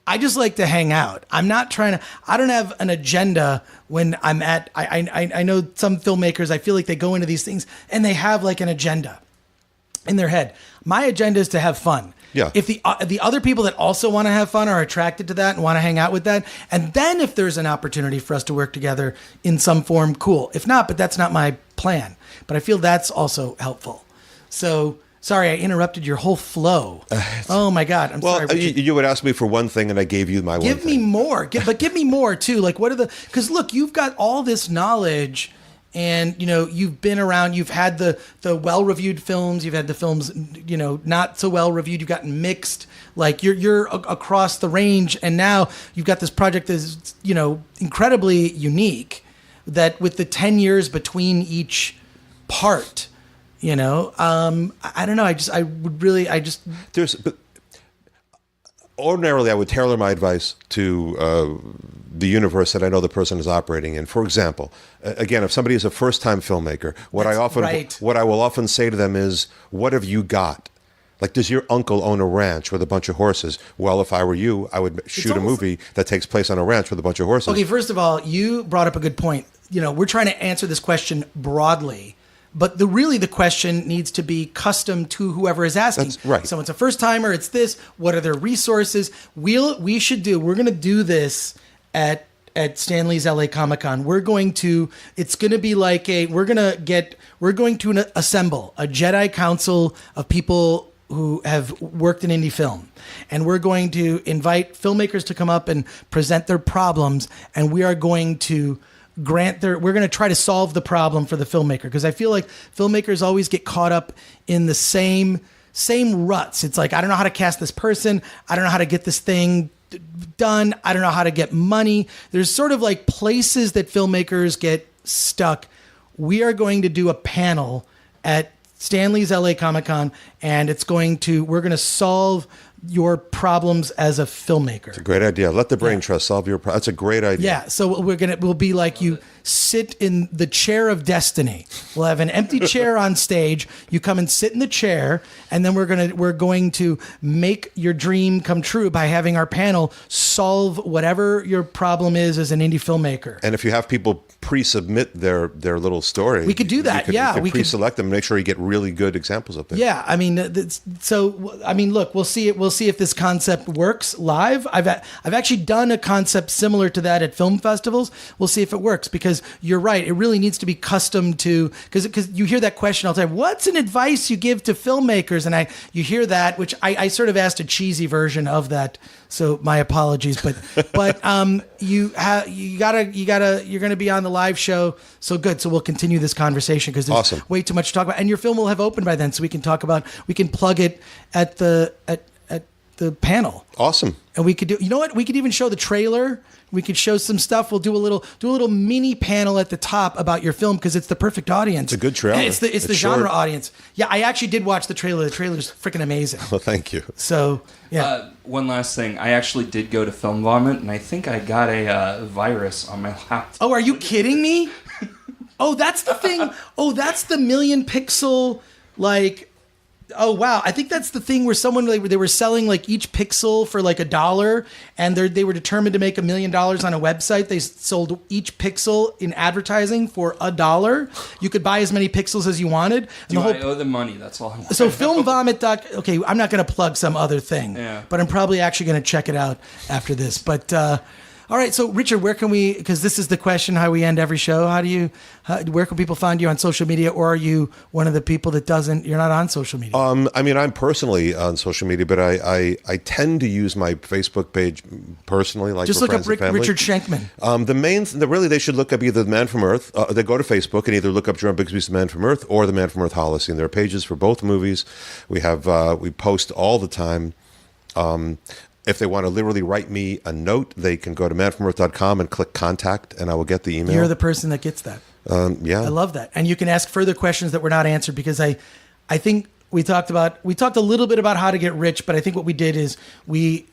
like to hang out. I'm not trying to, I don't have an agenda when I'm at, I know some filmmakers, I feel like they go into these things and they have like an agenda in their head. My agenda is to have fun.
Yeah.
If the other people that also want to have fun are attracted to that and want to hang out with that, and then if there's an opportunity for us to work together in some form, cool. If not, but that's not my plan. But I feel that's also helpful. So, sorry, I interrupted your whole flow. Oh my God, I'm sorry.
Well, you would ask me for one thing, and I gave you my one thing.
Give me more, but give me more too. Like, what are the? Because look, you've got all this knowledge, and you've been around. You've had the well-reviewed films. You've had the films, not so well-reviewed. You've gotten mixed. Like you're across the range, and now you've got this project that's incredibly unique. That with the 10 years between each part. I don't know.
Ordinarily, I would tailor my advice to the universe that I know the person is operating in. For example, again, if somebody is a first-time filmmaker, what I will often say to them is, "What have you got?" Like, does your uncle own a ranch with a bunch of horses? Well, if I were you, I would shoot a movie that takes place on a ranch with a bunch of horses.
Okay, first of all, you brought up a good point. We're trying to answer this question broadly. But the question needs to be custom to whoever is asking.
That's right.
Someone's a first timer. It's this. What are their resources? We're going to do this at Stanley's LA Comic Con. It's going to be like we're going to assemble a Jedi Council of people who have worked in indie film. And we're going to invite filmmakers to come up and present their problems. And we are going to we're going to try to solve the problem for the filmmaker, because I feel like filmmakers always get caught up in the same ruts. It's like, I don't know how to cast this person. I don't know how to get this thing done. I don't know how to get money. There's sort of like places that filmmakers get stuck. We are going to do a panel at Stanley's LA Comic Con, and we're going to solve your problems as a filmmaker.
It's a great idea. Let the brain trust solve your problem. That's a great idea.
Yeah. So we'll be like, you sit in the chair of destiny. We'll have an empty chair on stage. You come and sit in the chair, and then we're going to make your dream come true by having our panel solve whatever your problem is as an indie filmmaker.
And if you have people pre-submit their little story,
we could do that.
We could pre-select them and make sure you get really good examples of it.
Yeah, I mean, look, we'll see it. We'll see if this concept works live. I've actually done a concept similar to that at film festivals. We'll see if it works, because you're right. It really needs to be custom to, because you hear that question all the time. What's an advice you give to filmmakers? And you hear that, which I sort of asked a cheesy version of that. So my apologies, but you're going to be on the live show. So good. So we'll continue this conversation, because there's
awesome.
Way too much to talk about, and your film will have opened by then, so we can plug it at the panel.
Awesome.
And we could do, we could even show the trailer. We could show some stuff. We'll do a little mini panel at the top about your film, because it's the perfect audience.
It's a good trailer.
It's the genre audience. Yeah, I actually did watch the trailer. The trailer's freaking amazing.
Well, thank you.
So, yeah.
One last thing. I actually did go to Film Vomit, and I think I got a virus on my laptop.
Oh, are you kidding me? Oh, that's the thing. Oh, that's the million pixel, like... Oh, wow. I think that's the thing where they were selling like each pixel for like $1, and they were determined to make $1 million on a website. They sold each pixel in advertising for $1. You could buy as many pixels as you wanted. And
I owe them money? That's all I want.
So filmvomit. Okay, I'm not going to plug some other thing, but I'm probably actually going to check it out after this. But all right, so Richard, where can we? Because this is the question how we end every show. Where can people find you on social media, or are you one of the people that you're not on social media?
I mean, I'm personally on social media, but I tend to use my Facebook page personally, like
just
for
look up
friends and family.
Richard Schenkman.
They should look up either The Man from Earth. They go to Facebook and either look up Jerome Bixby's The Man from Earth or The Man from Earth Holocene. There are pages for both movies. We post all the time. If they want to literally write me a note, they can go to manfromearth.com and click contact, and I will get the email.
You're the person that gets that.
Yeah.
I love that. And you can ask further questions that were not answered, because I think we talked a little bit about how to get rich, but I think what we did is we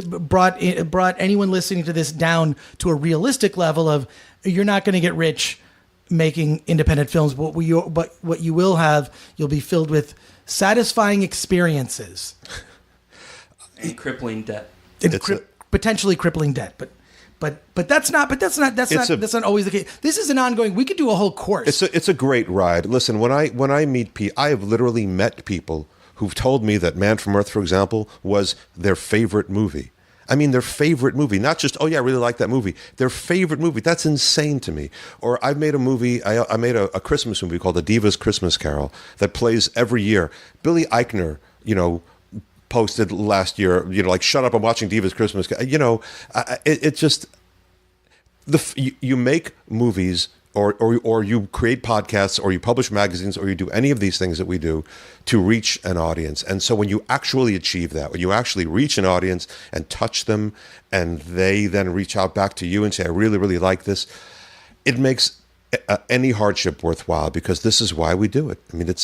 brought anyone listening to this down to a realistic level of, you're not going to get rich making independent films, but what you will have, you'll be filled with satisfying experiences.
And crippling debt.
Potentially crippling debt, but that's not always the case. This is an ongoing. We could do a whole course.
It's a great ride. Listen, when I meet people, I have literally met people who've told me that Man from Earth, for example, was their favorite movie. I mean, their favorite movie, not just, oh yeah, I really like that movie. Their favorite movie. That's insane to me. Or I've made a movie. I made a Christmas movie called The Diva's Christmas Carol that plays every year. Billy Eichner, posted last year, like, shut up, I'm watching Diva's Christmas. It just, you make movies or you create podcasts or you publish magazines or you do any of these things that we do to reach an audience. And so when you actually achieve that, when you actually reach an audience and touch them, and they then reach out back to you and say, I really, really like this, it makes any hardship worthwhile, because this is why we do it. I mean,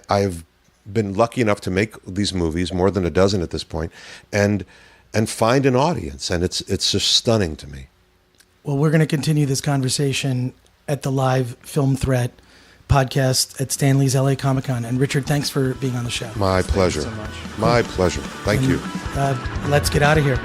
I've been lucky enough to make these movies, more than a dozen at this point, and find an audience, and it's just stunning to me.
Well, we're going to continue this conversation at the live Film Threat podcast at Stanley's LA Comic Con. And Richard, thanks for being on the show.
My pleasure.
Thank you so much.
My pleasure. Thank you.
Let's get out of here.